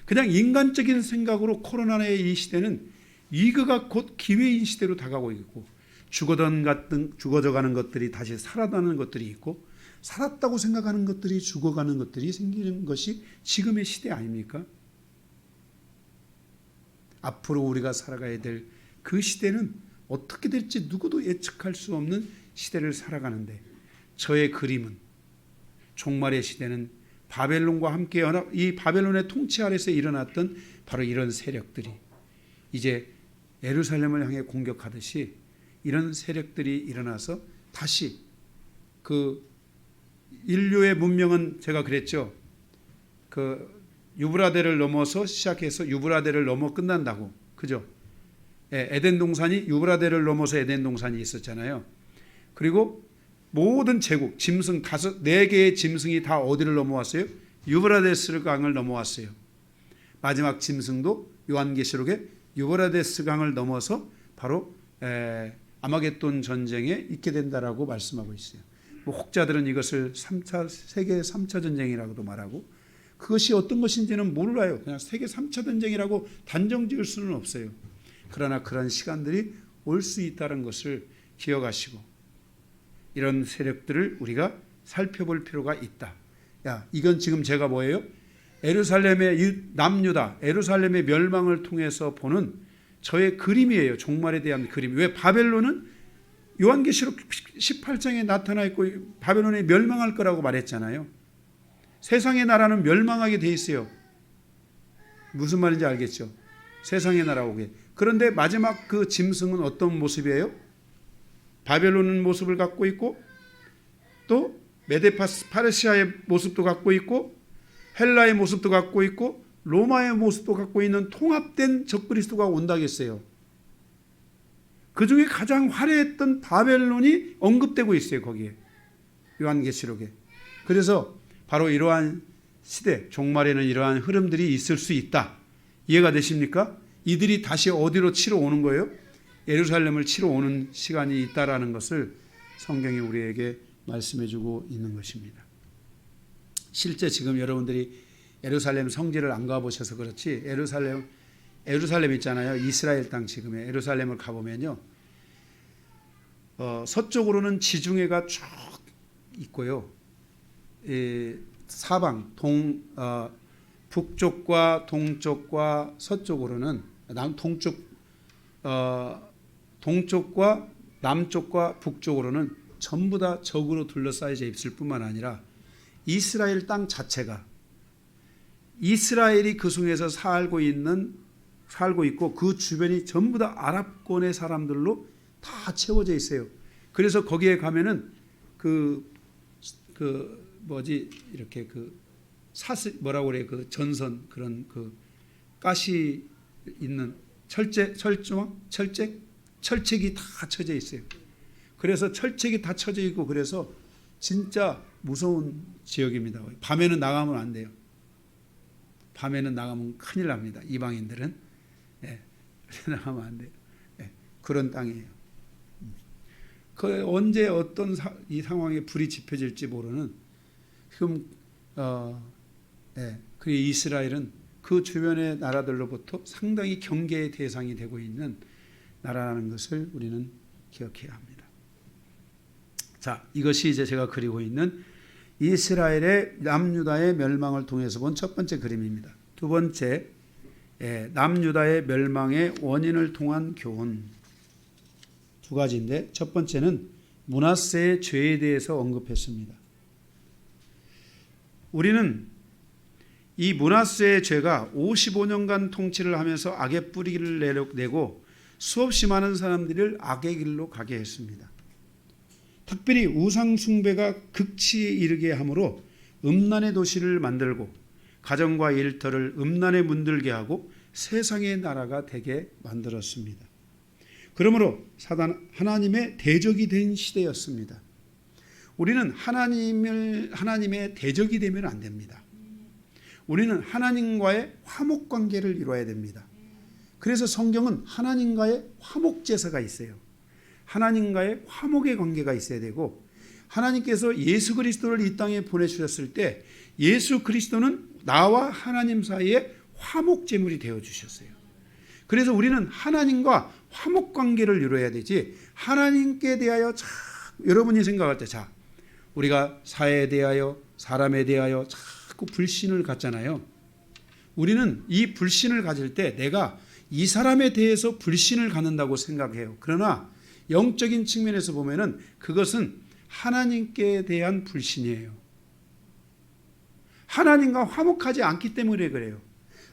그냥 인간적인 생각으로 코로나의 이 시대는 위기가 곧 기회인 시대로 다가오고 있고 죽어져가는 것들이 다시 살아나는 것들이 있고 살았다고 생각하는 것들이 죽어가는 것들이 생기는 것이 지금의 시대 아닙니까? 앞으로 우리가 살아가야 될 그 시대는 어떻게 될지 누구도 예측할 수 없는 시대를 살아가는데 저의 그림은 종말의 시대는 바벨론과 함께 연합, 이 바벨론의 통치 아래서 일어났던 바로 이런 세력들이 이제 예루살렘을 향해 공격하듯이 이런 세력들이 일어나서 다시 그 인류의 문명은 제가 그랬죠. 그 유브라데를 넘어서 시작해서 유브라데를 넘어 끝난다고. 그죠? 예, 에덴 동산이 유브라데를 넘어서 에덴 동산이 있었잖아요. 그리고 모든 제국, 짐승 4개의 짐승이 다 어디를 넘어왔어요? 유브라데스 강을 넘어왔어요. 마지막 짐승도 요한계시록에 유브라데스 강을 넘어서 바로 아마겟돈 전쟁에 있게 된다라고 말씀하고 있어요. 뭐 혹자들은 이것을 세계 3차 전쟁이라고도 말하고 그것이 어떤 것인지는 몰라요. 그냥 세계 3차 전쟁이라고 단정 지을 수는 없어요. 그러나 그런 시간들이 올 수 있다는 것을 기억하시고 이런 세력들을 우리가 살펴볼 필요가 있다. 야, 이건 지금 제가 뭐예요? 예루살렘의 남유다, 예루살렘의 멸망을 통해서 보는 저의 그림이에요. 종말에 대한 그림. 왜 바벨론은 요한계시록 18장에 나타나 있고 바벨론이 멸망할 거라고 말했잖아요. 세상의 나라는 멸망하게 돼 있어요. 무슨 말인지 알겠죠? 세상의 나라 오게. 그런데 마지막 그 짐승은 어떤 모습이에요? 바벨론은 모습을 갖고 있고 또 파르시아의 모습도 갖고 있고 헬라의 모습도 갖고 있고 로마의 모습도 갖고 있는 통합된 적그리스도가 온다겠어요. 그 중에 가장 화려했던 바벨론이 언급되고 있어요. 거기에 요한계시록에. 그래서 바로 이러한 시대 종말에는 이러한 흐름들이 있을 수 있다. 이해가 되십니까? 이들이 다시 어디로 치러 오는 거예요? 예루살렘을 치러 오는 시간이 있다라는 것을 성경이 우리에게 말씀해주고 있는 것입니다. 실제 지금 여러분들이 예루살렘 성지를 안 가보셔서 그렇지 예루살렘 있잖아요. 이스라엘 땅 지금의 예루살렘을 가보면요. 서쪽으로는 지중해가 쭉 있고요. 사방 북쪽과 동쪽과 서쪽으로는 동쪽과 남쪽과 북쪽으로는 전부 다 적으로 둘러싸여져 있을 뿐만 아니라 이스라엘 땅 자체가 이스라엘이 그 중에서 살고 있고 그 주변이 전부 다 아랍권의 사람들로 다 채워져 있어요. 그래서 거기에 가면은 이렇게 뭐라고 그래, 그 전선 그런 그 가시 있는 철책이 다 쳐져 있어요. 그래서 철책이 다 쳐져 있고 그래서 진짜 무서운 지역입니다. 밤에는 나가면 안 돼요. 밤에는 나가면 큰일 납니다. 이방인들은. 나가면 안 돼요. 그런 땅이에요. 그 언제 어떤 이 상황에 불이 지펴질지 모르는 지금 그 이스라엘은 그 주변의 나라들로부터 상당히 경계의 대상이 되고 있는 나라라는 것을 우리는 기억해야 합니다. 자, 이것이 이제 제가 그리고 있는 이스라엘의 남유다의 멸망을 통해서 본 첫 번째 그림입니다. 두 번째, 남유다의 멸망의 원인을 통한 교훈. 두 가지인데 첫 번째는 므낫세의 죄에 대해서 언급했습니다. 우리는 이 므낫세의 죄가 55년간 통치를 하면서 악의 뿌리를 내고 수없이 많은 사람들을 악의 길로 가게 했습니다. 특별히 우상 숭배가 극치에 이르게 하므로 음란의 도시를 만들고 가정과 일터를 음란에 문들게 하고 세상의 나라가 되게 만들었습니다. 그러므로 하나님의 대적이 된 시대였습니다. 우리는 하나님의 대적이 되면 안 됩니다. 우리는 하나님과의 화목 관계를 이루어야 됩니다. 그래서 성경은 하나님과의 화목 제사가 있어요. 하나님과의 화목의 관계가 있어야 되고 하나님께서 예수 그리스도를 이 땅에 보내주셨을 때 예수 그리스도는 나와 하나님 사이에 화목 제물이 되어주셨어요. 그래서 우리는 하나님과 화목 관계를 이루어야 되지 하나님께 대하여 여러분이 생각할 때 우리가 사회에 대하여 사람에 대하여 자꾸 불신을 갖잖아요. 우리는 이 불신을 가질 때 내가 이 사람에 대해서 불신을 갖는다고 생각해요. 그러나 영적인 측면에서 보면은 그것은 하나님께 대한 불신이에요. 하나님과 화목하지 않기 때문에 그래요.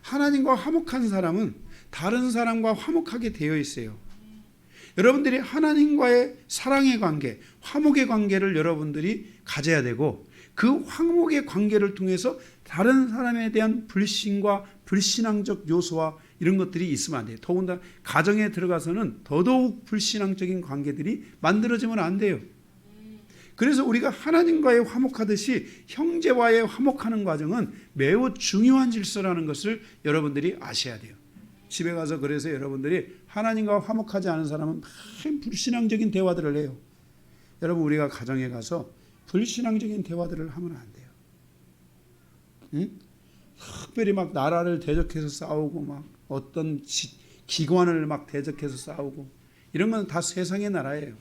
하나님과 화목한 사람은 다른 사람과 화목하게 되어 있어요. 여러분들이 하나님과의 사랑의 관계, 화목의 관계를 여러분들이 가져야 되고, 그 화목의 관계를 통해서 다른 사람에 대한 불신과 불신앙적 요소와 이런 것들이 있으면 안 돼요. 더군다나 가정에 들어가서는 더더욱 불신앙적인 관계들이 만들어지면 안 돼요. 그래서 우리가 하나님과의 화목하듯이 형제와의 화목하는 과정은 매우 중요한 질서라는 것을 여러분들이 아셔야 돼요. 집에 가서 그래서 여러분들이 하나님과 화목하지 않은 사람은 불신앙적인 대화들을 해요. 여러분, 우리가 가정에 가서 불신앙적인 대화들을 하면 안 돼요. 응? 특별히 막 나라를 대적해서 싸우고 막 어떤 기관을 막 대적해서 싸우고 이런 건 다 세상의 나라예요.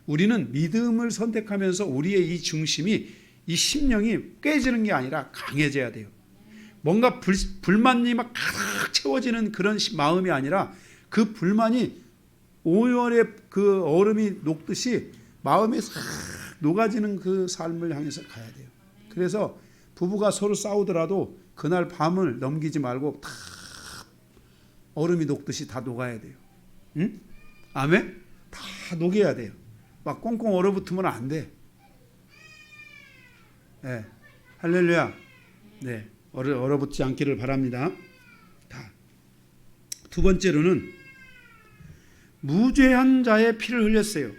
우리는 믿음을 선택하면서 우리의 이 중심이, 이 심령이 깨지는 게 아니라 강해져야 돼요. 뭔가 불만이 막 가득 채워지는 그런 마음이 아니라 그 불만이 5월에 그 얼음이 녹듯이 마음이 싹 녹아지는 그 삶을 향해서 가야 돼요. 그래서 부부가 서로 싸우더라도 그날 밤을 넘기지 말고 다 얼음이 녹듯이 다 녹아야 돼요. 응? 아멘? 다 녹여야 돼요. 막 꽁꽁 얼어붙으면 안 돼. 네. 할렐루야. 네. 얼어붙지 않기를 바랍니다. 두 번째로는 무죄한 자의 피를 흘렸어요.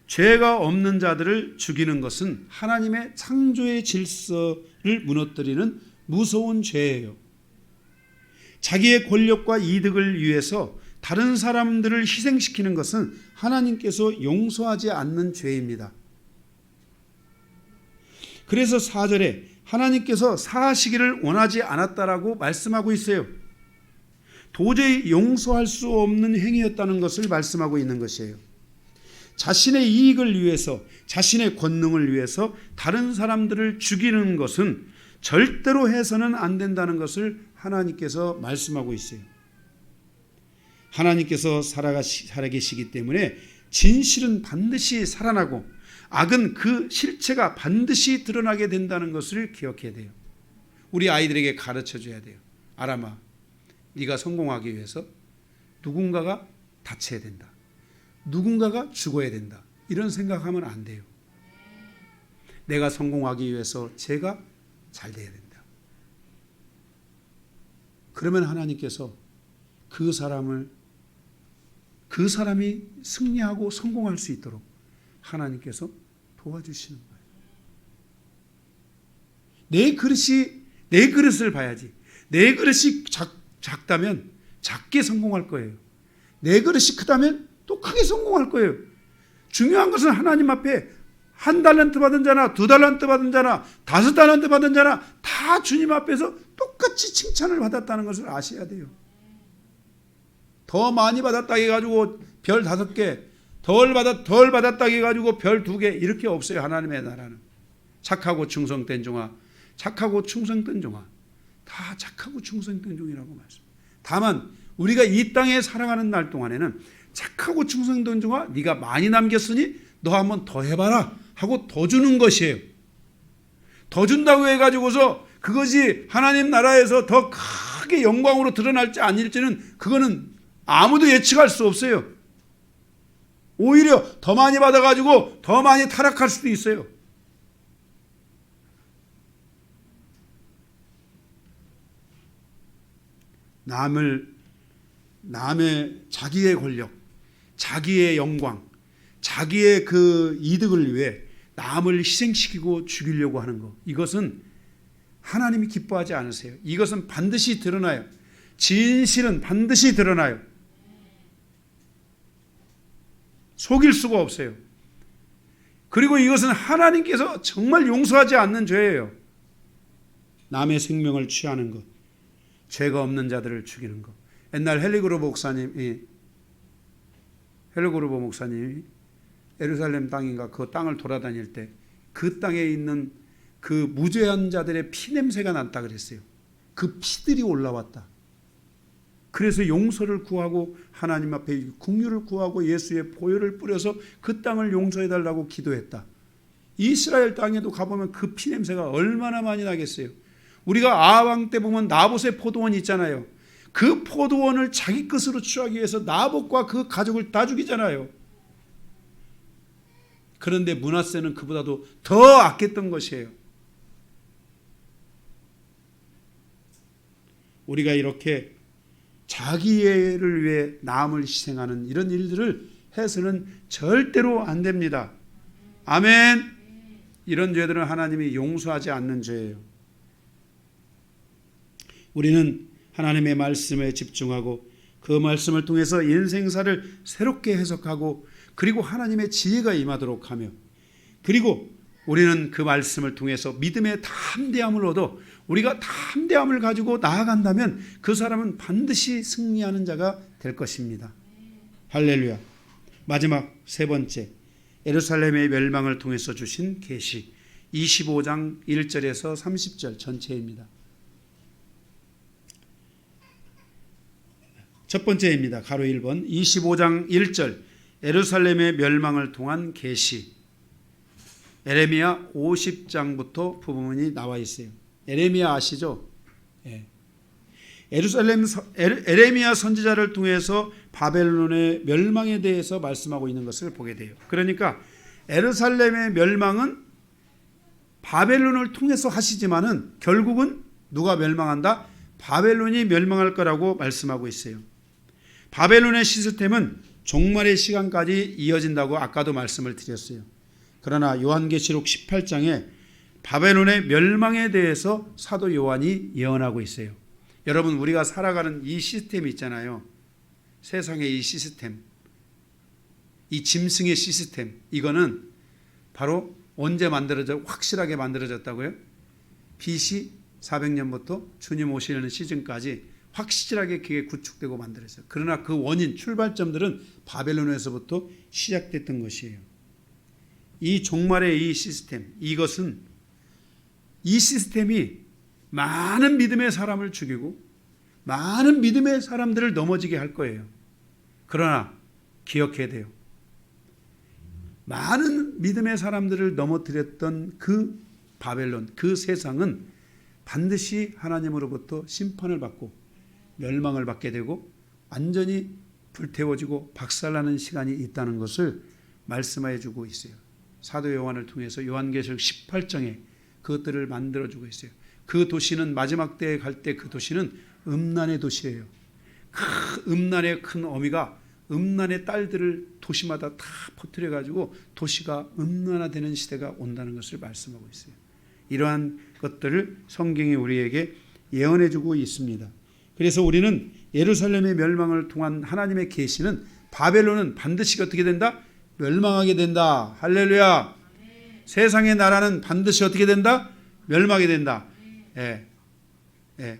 죄가 없는 자들을 죽이는 것은 하나님의 창조의 질서를 무너뜨리는 무서운 죄예요. 자기의 권력과 이득을 위해서 다른 사람들을 희생시키는 것은 하나님께서 용서하지 않는 죄입니다. 그래서 4절에 하나님께서 사하시기를 원하지 않았다라고 말씀하고 있어요. 도저히 용서할 수 없는 행위였다는 것을 말씀하고 있는 것이에요. 자신의 이익을 위해서, 자신의 권능을 위해서 다른 사람들을 죽이는 것은 절대로 해서는 안 된다는 것을 하나님께서 말씀하고 있어요. 하나님께서 살아계시기 때문에 진실은 반드시 살아나고 악은 그 실체가 반드시 드러나게 된다는 것을 기억해야 돼요. 우리 아이들에게 가르쳐줘야 돼요. 아람아, 네가 성공하기 위해서 누군가가 다쳐야 된다. 누군가가 죽어야 된다. 이런 생각하면 안 돼요. 내가 성공하기 위해서 제가 잘 돼야 된다. 그러면 하나님께서 그 사람이 승리하고 성공할 수 있도록 하나님께서 도와주시는 거예요. 내 그릇을 봐야지. 내 그릇이 작다면 작게 성공할 거예요. 내 그릇이 크다면 또 크게 성공할 거예요. 중요한 것은 하나님 앞에 1달란트 받은 자나 2달란트 받은 자나 5달란트 받은 자나 다 주님 앞에서 똑같이 칭찬을 받았다는 것을 아셔야 돼요. 더 많이 받았다 해가지고 별 5개, 덜 받았다 해가지고 별 2개 이렇게 없어요. 하나님의 나라는 착하고 충성된 종아, 착하고 충성된 종아, 다 착하고 충성된 종이라고 말씀. 다만 우리가 이 땅에 살아가는 날 동안에는 착하고 충성된 종아, 네가 많이 남겼으니 너 한번 더 해봐라 하고 더 주는 것이에요. 더 준다고 해가지고서 그것이 하나님 나라에서 더 크게 영광으로 드러날지 아닐지는 그거는 아무도 예측할 수 없어요. 오히려 더 많이 받아가지고 더 많이 타락할 수도 있어요. 남의 자기의 권력, 자기의 영광, 자기의 그 이득을 위해 남을 희생시키고 죽이려고 하는 것, 이것은 하나님이 기뻐하지 않으세요. 이것은 반드시 드러나요. 진실은 반드시 드러나요. 속일 수가 없어요. 그리고 이것은 하나님께서 정말 용서하지 않는 죄예요. 남의 생명을 취하는 것, 죄가 없는 자들을 죽이는 것. 옛날 헬리그로버 목사님이 예루살렘 땅인가 그 땅을 돌아다닐 때 그 땅에 있는 그 무죄한 자들의 피냄새가 났다 그랬어요. 그 피들이 올라왔다. 그래서 용서를 구하고 하나님 앞에 긍휼을 구하고 예수의 보혈을 뿌려서 그 땅을 용서해달라고 기도했다. 이스라엘 땅에도 가보면 그 피냄새가 얼마나 많이 나겠어요. 우리가 아하왕 때 보면 나봇의 포도원이 있잖아요. 그 포도원을 자기 것으로 취하기 위해서 나봇과 그 가족을 다 죽이잖아요. 그런데 므낫세는 그보다도 더 아꼈던 것이에요. 우리가 이렇게 자기를 위해 남을 희생하는 이런 일들을 해서는 절대로 안 됩니다. 아멘. 이런 죄들은 하나님이 용서하지 않는 죄예요. 우리는 하나님의 말씀에 집중하고 그 말씀을 통해서 인생사를 새롭게 해석하고 그리고 하나님의 지혜가 임하도록 하며 그리고 우리는 그 말씀을 통해서 믿음의 담대함을 얻어 우리가 담대함을 가지고 나아간다면 그 사람은 반드시 승리하는 자가 될 것입니다. 할렐루야. 마지막 세 번째, 예루살렘의 멸망을 통해서 주신 계시 25장 1절에서 30절 전체입니다. 첫 번째입니다. 가로 1번 25장 1절 예루살렘의 멸망을 통한 계시. 에레미야 50장부터 부분이 나와 있어요. 에레미야 아시죠? 예. 에레미야 선지자를 통해서 바벨론의 멸망에 대해서 말씀하고 있는 것을 보게 돼요. 그러니까 예루살렘의 멸망은 바벨론을 통해서 하시지만은 결국은 누가 멸망한다? 바벨론이 멸망할 거라고 말씀하고 있어요. 바벨론의 시스템은 종말의 시간까지 이어진다고 아까도 말씀을 드렸어요. 그러나 요한계시록 18장에 바벨론의 멸망에 대해서 사도 요한이 예언하고 있어요. 여러분, 우리가 살아가는 이 시스템이 있잖아요. 세상의 이 시스템, 이 짐승의 시스템, 이거는 바로 언제 확실하게 만들어졌다고요? BC 400년부터 주님 오시려는 시즌까지 확실하게 그게 구축되고 만들어졌어요. 그러나 그 원인, 출발점들은 바벨론에서부터 시작됐던 것이에요. 이 종말의 이 시스템, 이것은 이 시스템이 많은 믿음의 사람을 죽이고 많은 믿음의 사람들을 넘어지게 할 거예요. 그러나 기억해야 돼요. 많은 믿음의 사람들을 넘어뜨렸던 그 바벨론, 그 세상은 반드시 하나님으로부터 심판을 받고 멸망을 받게 되고 완전히 불태워지고 박살나는 시간이 있다는 것을 말씀해 주고 있어요. 사도 요한을 통해서 요한계시록 18장에 그것들을 만들어주고 있어요. 그 도시는 마지막 때에 갈 때 그 도시는 음란의 도시예요. 그 음란의 큰 어미가 음란의 딸들을 도시마다 다 퍼뜨려가지고 도시가 음란화되는 시대가 온다는 것을 말씀하고 있어요. 이러한 것들을 성경이 우리에게 예언해주고 있습니다. 그래서 우리는 예루살렘의 멸망을 통한 하나님의 계시는 바벨론은 반드시 어떻게 된다? 멸망하게 된다. 할렐루야. 세상의 나라는 반드시 어떻게 된다? 멸망하게 된다.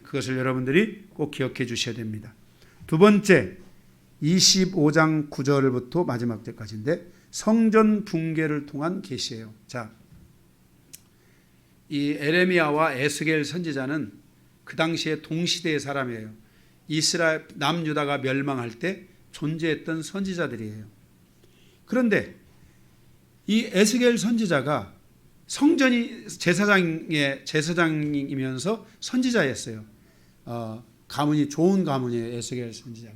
그것을 여러분들이 꼭 기억해 주셔야 됩니다. 두 번째, 25장 9절부터 마지막 절까지인데 성전 붕괴를 통한 계시예요. 자, 이 에레미야와 에스겔 선지자는 그 당시에 동시대의 사람이에요. 이스라엘 남유다가 멸망할 때 존재했던 선지자들이에요. 그런데 이 에스겔 선지자가 성전이 제사장이면서 선지자였어요. 가문이 좋은 가문이에요. 에스겔 선지자가.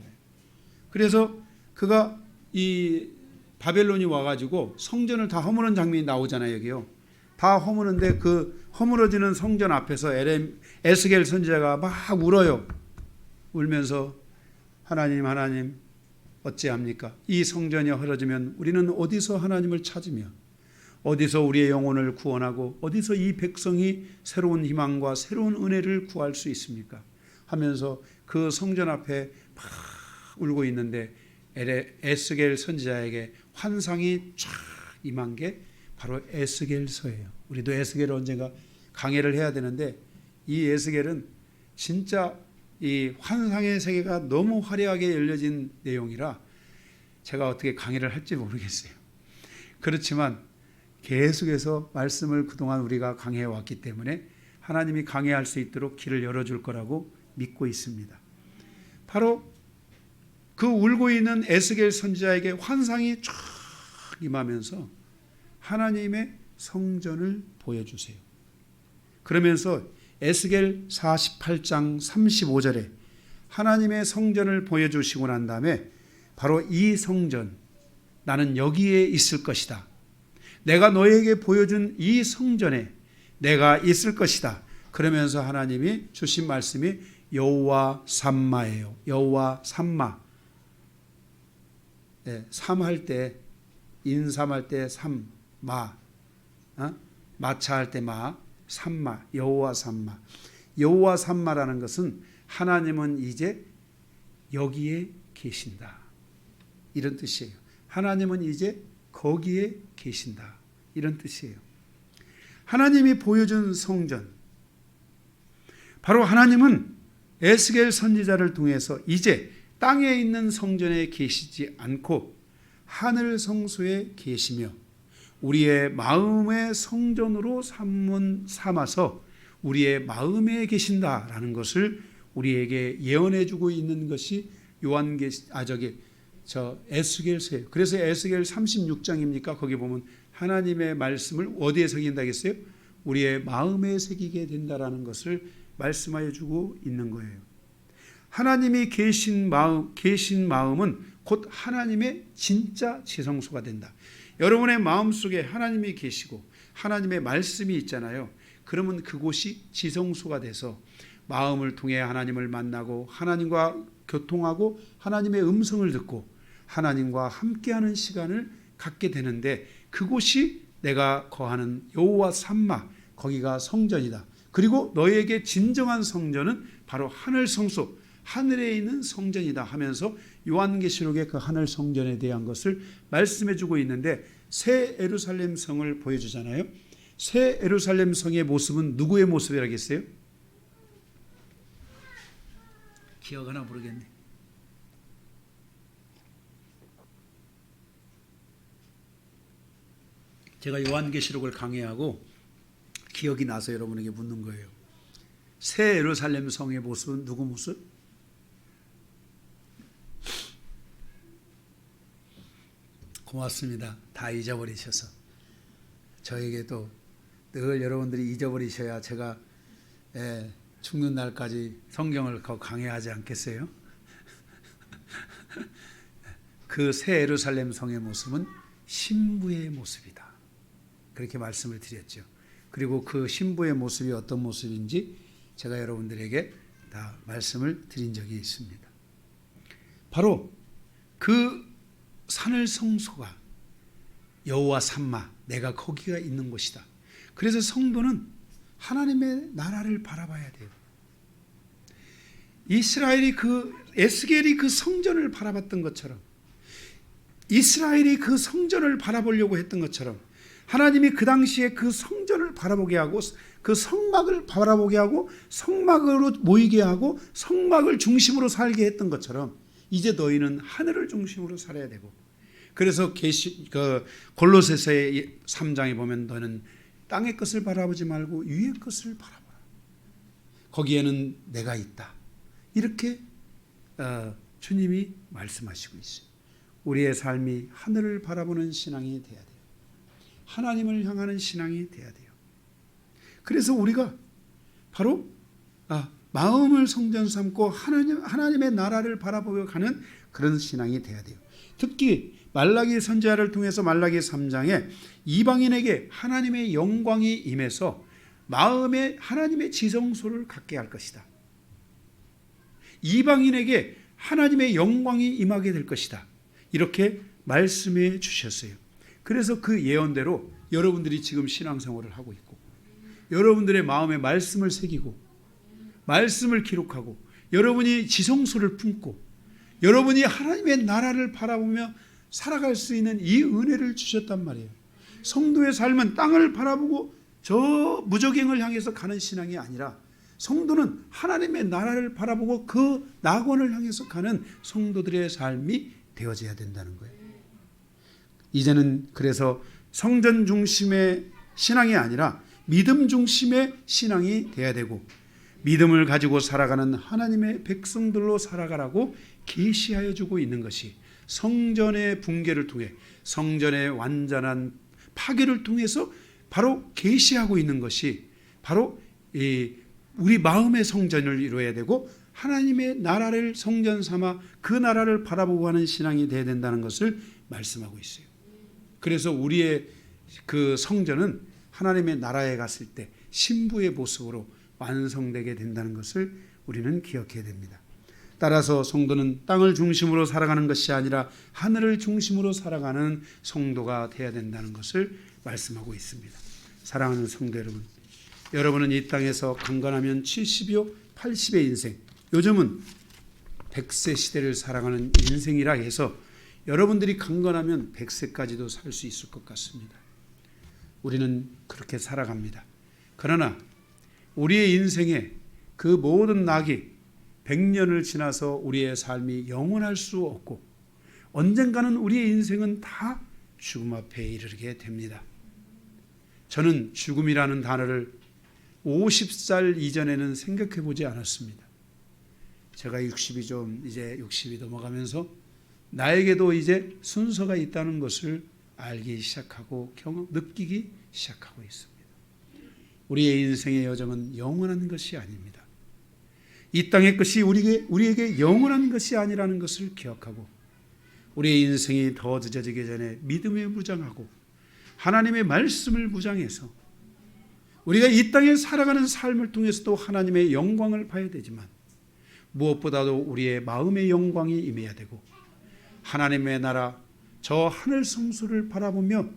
그래서 그가 이 바벨론이 와가지고 성전을 다 허무는 장면이 나오잖아요. 여기요. 다 허무는데 그 허물어지는 성전 앞에서 에스겔 선지자가 막 울어요. 울면서 하나님 어찌합니까? 이 성전이 헐어지면 우리는 어디서 하나님을 찾으며 어디서 우리의 영혼을 구원하고 어디서 이 백성이 새로운 희망과 새로운 은혜를 구할 수 있습니까? 하면서 그 성전 앞에 막 울고 있는데 에스겔 선지자에게 환상이 쫙 임한 게 바로 에스겔서예요. 우리도 에스겔을 언젠가 강해를 해야 되는데 이 에스겔은 진짜 이 환상의 세계가 너무 화려하게 열려진 내용이라 제가 어떻게 강의를 할지 모르겠어요. 그렇지만 계속해서 말씀을 그동안 우리가 강해해 왔기 때문에 하나님이 강해할 수 있도록 길을 열어줄 거라고 믿고 있습니다. 바로 그 울고 있는 에스겔 선지자에게 환상이 쫙 임하면서 하나님의 성전을 보여주세요. 그러면서 에스겔 48장 35절에 하나님의 성전을 보여주시고 난 다음에 바로 이 성전, 나는 여기에 있을 것이다. 내가 너에게 보여준 이 성전에 내가 있을 것이다. 그러면서 하나님이 주신 말씀이 여호와 삼마예요. 여호와 삼마. 네, 삼할 때, 인삼할 때 삼, 마. 마차할 때 마, 삼마, 여호와 삼마. 여호와 삼마라는 것은 하나님은 이제 여기에 계신다. 이런 뜻이에요. 하나님은 이제 거기에 계신다. 이런 뜻이에요. 하나님이 보여준 성전. 바로 하나님은 에스겔 선지자를 통해서 이제 땅에 있는 성전에 계시지 않고 하늘 성소에 계시며 우리의 마음의 성전으로 삼아서 우리의 마음에 계신다라는 것을 우리에게 예언해 주고 있는 것이 에스겔서예요. 그래서 에스겔 36장입니까? 거기 보면 하나님의 말씀을 어디에 새긴다 했어요? 우리의 마음에 새기게 된다라는 것을 말씀하여 주고 있는 거예요. 하나님이 계신 마음은 곧 하나님의 진짜 지성소가 된다. 여러분의 마음속에 하나님이 계시고 하나님의 말씀이 있잖아요. 그러면 그곳이 지성소가 돼서 마음을 통해 하나님을 만나고 하나님과 교통하고 하나님의 음성을 듣고 하나님과 함께하는 시간을 갖게 되는데 그곳이 내가 거하는 여호와 삼마, 거기가 성전이다. 그리고 너에게 진정한 성전은 바로 하늘 성소, 하늘에 있는 성전이다 하면서 요한계시록의 그 하늘 성전에 대한 것을 말씀해 주고 있는데 새 예루살렘 성을 보여주잖아요. 새 예루살렘 성의 모습은 누구의 모습이라겠어요? 기억 하나 모르겠네. 제가 요한계시록을 강의하고 기억이 나서 여러분에게 묻는 거예요. 새 예루살렘 성의 모습은 누구 모습? 고맙습니다. 다 잊어버리셔서. 저에게도 늘 여러분들이 잊어버리셔야 제가 죽는 날까지 성경을 강해하지 않겠어요? 그 새 예루살렘 성의 모습은 신부의 모습이다. 그렇게 말씀을 드렸죠. 그리고 그 신부의 모습이 어떤 모습인지 제가 여러분들에게 다 말씀을 드린 적이 있습니다. 바로 그 하늘 성소가 여호와 삼마, 내가 거기가 있는 곳이다. 그래서 성도는 하나님의 나라를 바라봐야 돼요. 이스라엘이 에스겔이 그 성전을 바라봤던 것처럼, 이스라엘이 그 성전을 바라보려고 했던 것처럼 하나님이 그 당시에 그 성전을 바라보게 하고 그 성막을 바라보게 하고 성막으로 모이게 하고 성막을 중심으로 살게 했던 것처럼 이제 너희는 하늘을 중심으로 살아야 되고, 그래서 골로새서의 3장에 보면 너는 땅의 것을 바라보지 말고 위의 것을 바라보라. 거기에는 내가 있다. 이렇게 주님이 말씀하시고 있어요. 우리의 삶이 하늘을 바라보는 신앙이 돼야 돼요. 하나님을 향하는 신앙이 돼야 돼요. 그래서 우리가 바로 마음을 성전 삼고 하나님의 나라를 바라보며 가는 그런 신앙이 돼야 돼요. 특히 말라기 선지자를 통해서 말라기 3장에 이방인에게 하나님의 영광이 임해서 마음에 하나님의 지성소를 갖게 할 것이다. 이방인에게 하나님의 영광이 임하게 될 것이다. 이렇게 말씀해 주셨어요. 그래서 그 예언대로 여러분들이 지금 신앙생활을 하고 있고 여러분들의 마음에 말씀을 새기고 말씀을 기록하고 여러분이 지성소를 품고 여러분이 하나님의 나라를 바라보며 살아갈 수 있는 이 은혜를 주셨단 말이에요. 성도의 삶은 땅을 바라보고 저 무저갱을 향해서 가는 신앙이 아니라 성도는 하나님의 나라를 바라보고 그 낙원을 향해서 가는 성도들의 삶이 되어져야 된다는 거예요. 이제는 그래서 성전 중심의 신앙이 아니라 믿음 중심의 신앙이 돼야 되고 믿음을 가지고 살아가는 하나님의 백성들로 살아가라고 계시하여 주고 있는 것이 성전의 붕괴를 통해 성전의 완전한 파괴를 통해서 바로 계시하고 있는 것이 바로 우리 마음의 성전을 이루어야 되고 하나님의 나라를 성전 삼아 그 나라를 바라보고 하는 신앙이 되어야 된다는 것을 말씀하고 있어요. 그래서 우리의 그 성전은 하나님의 나라에 갔을 때 신부의 모습으로 완성되게 된다는 것을 우리는 기억해야 됩니다. 따라서 성도는 땅을 중심으로 살아가는 것이 아니라 하늘을 중심으로 살아가는 성도가 되어야 된다는 것을 말씀하고 있습니다. 사랑하는 성도 여러분, 여러분은 이 땅에서 강건하면 70여 80의 인생, 요즘은 100세 시대를 살아가는 인생이라 해서 여러분들이 강건하면 100세까지도 살 수 있을 것 같습니다. 우리는 그렇게 살아갑니다. 그러나 우리의 인생에 그 모든 낙이 100년을 지나서 우리의 삶이 영원할 수 없고 언젠가는 우리의 인생은 다 죽음 앞에 이르게 됩니다. 저는 죽음이라는 단어를 50살 이전에는 생각해 보지 않았습니다. 제가 60이 넘어가면서 나에게도 이제 순서가 있다는 것을 알기 시작하고 느끼기 시작하고 있습니다. 우리의 인생의 여정은 영원한 것이 아닙니다. 이 땅의 것이 우리에게 영원한 것이 아니라는 것을 기억하고 우리의 인생이 더 늦어지기 전에 믿음에 무장하고 하나님의 말씀을 무장해서 우리가 이 땅에 살아가는 삶을 통해서도 하나님의 영광을 봐야 되지만 무엇보다도 우리의 마음의 영광이 임해야 되고 하나님의 나라 저 하늘 성소를 바라보며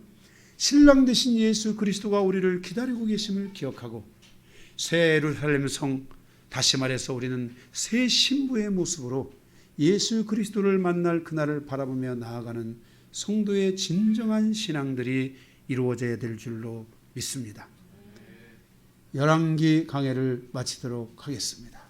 신랑 되신 예수 그리스도가 우리를 기다리고 계심을 기억하고 새 예루살렘 성, 다시 말해서 우리는 새 신부의 모습으로 예수 그리스도를 만날 그날을 바라보며 나아가는 성도의 진정한 신앙들이 이루어져야 될 줄로 믿습니다. 열왕기 강해를 마치도록 하겠습니다.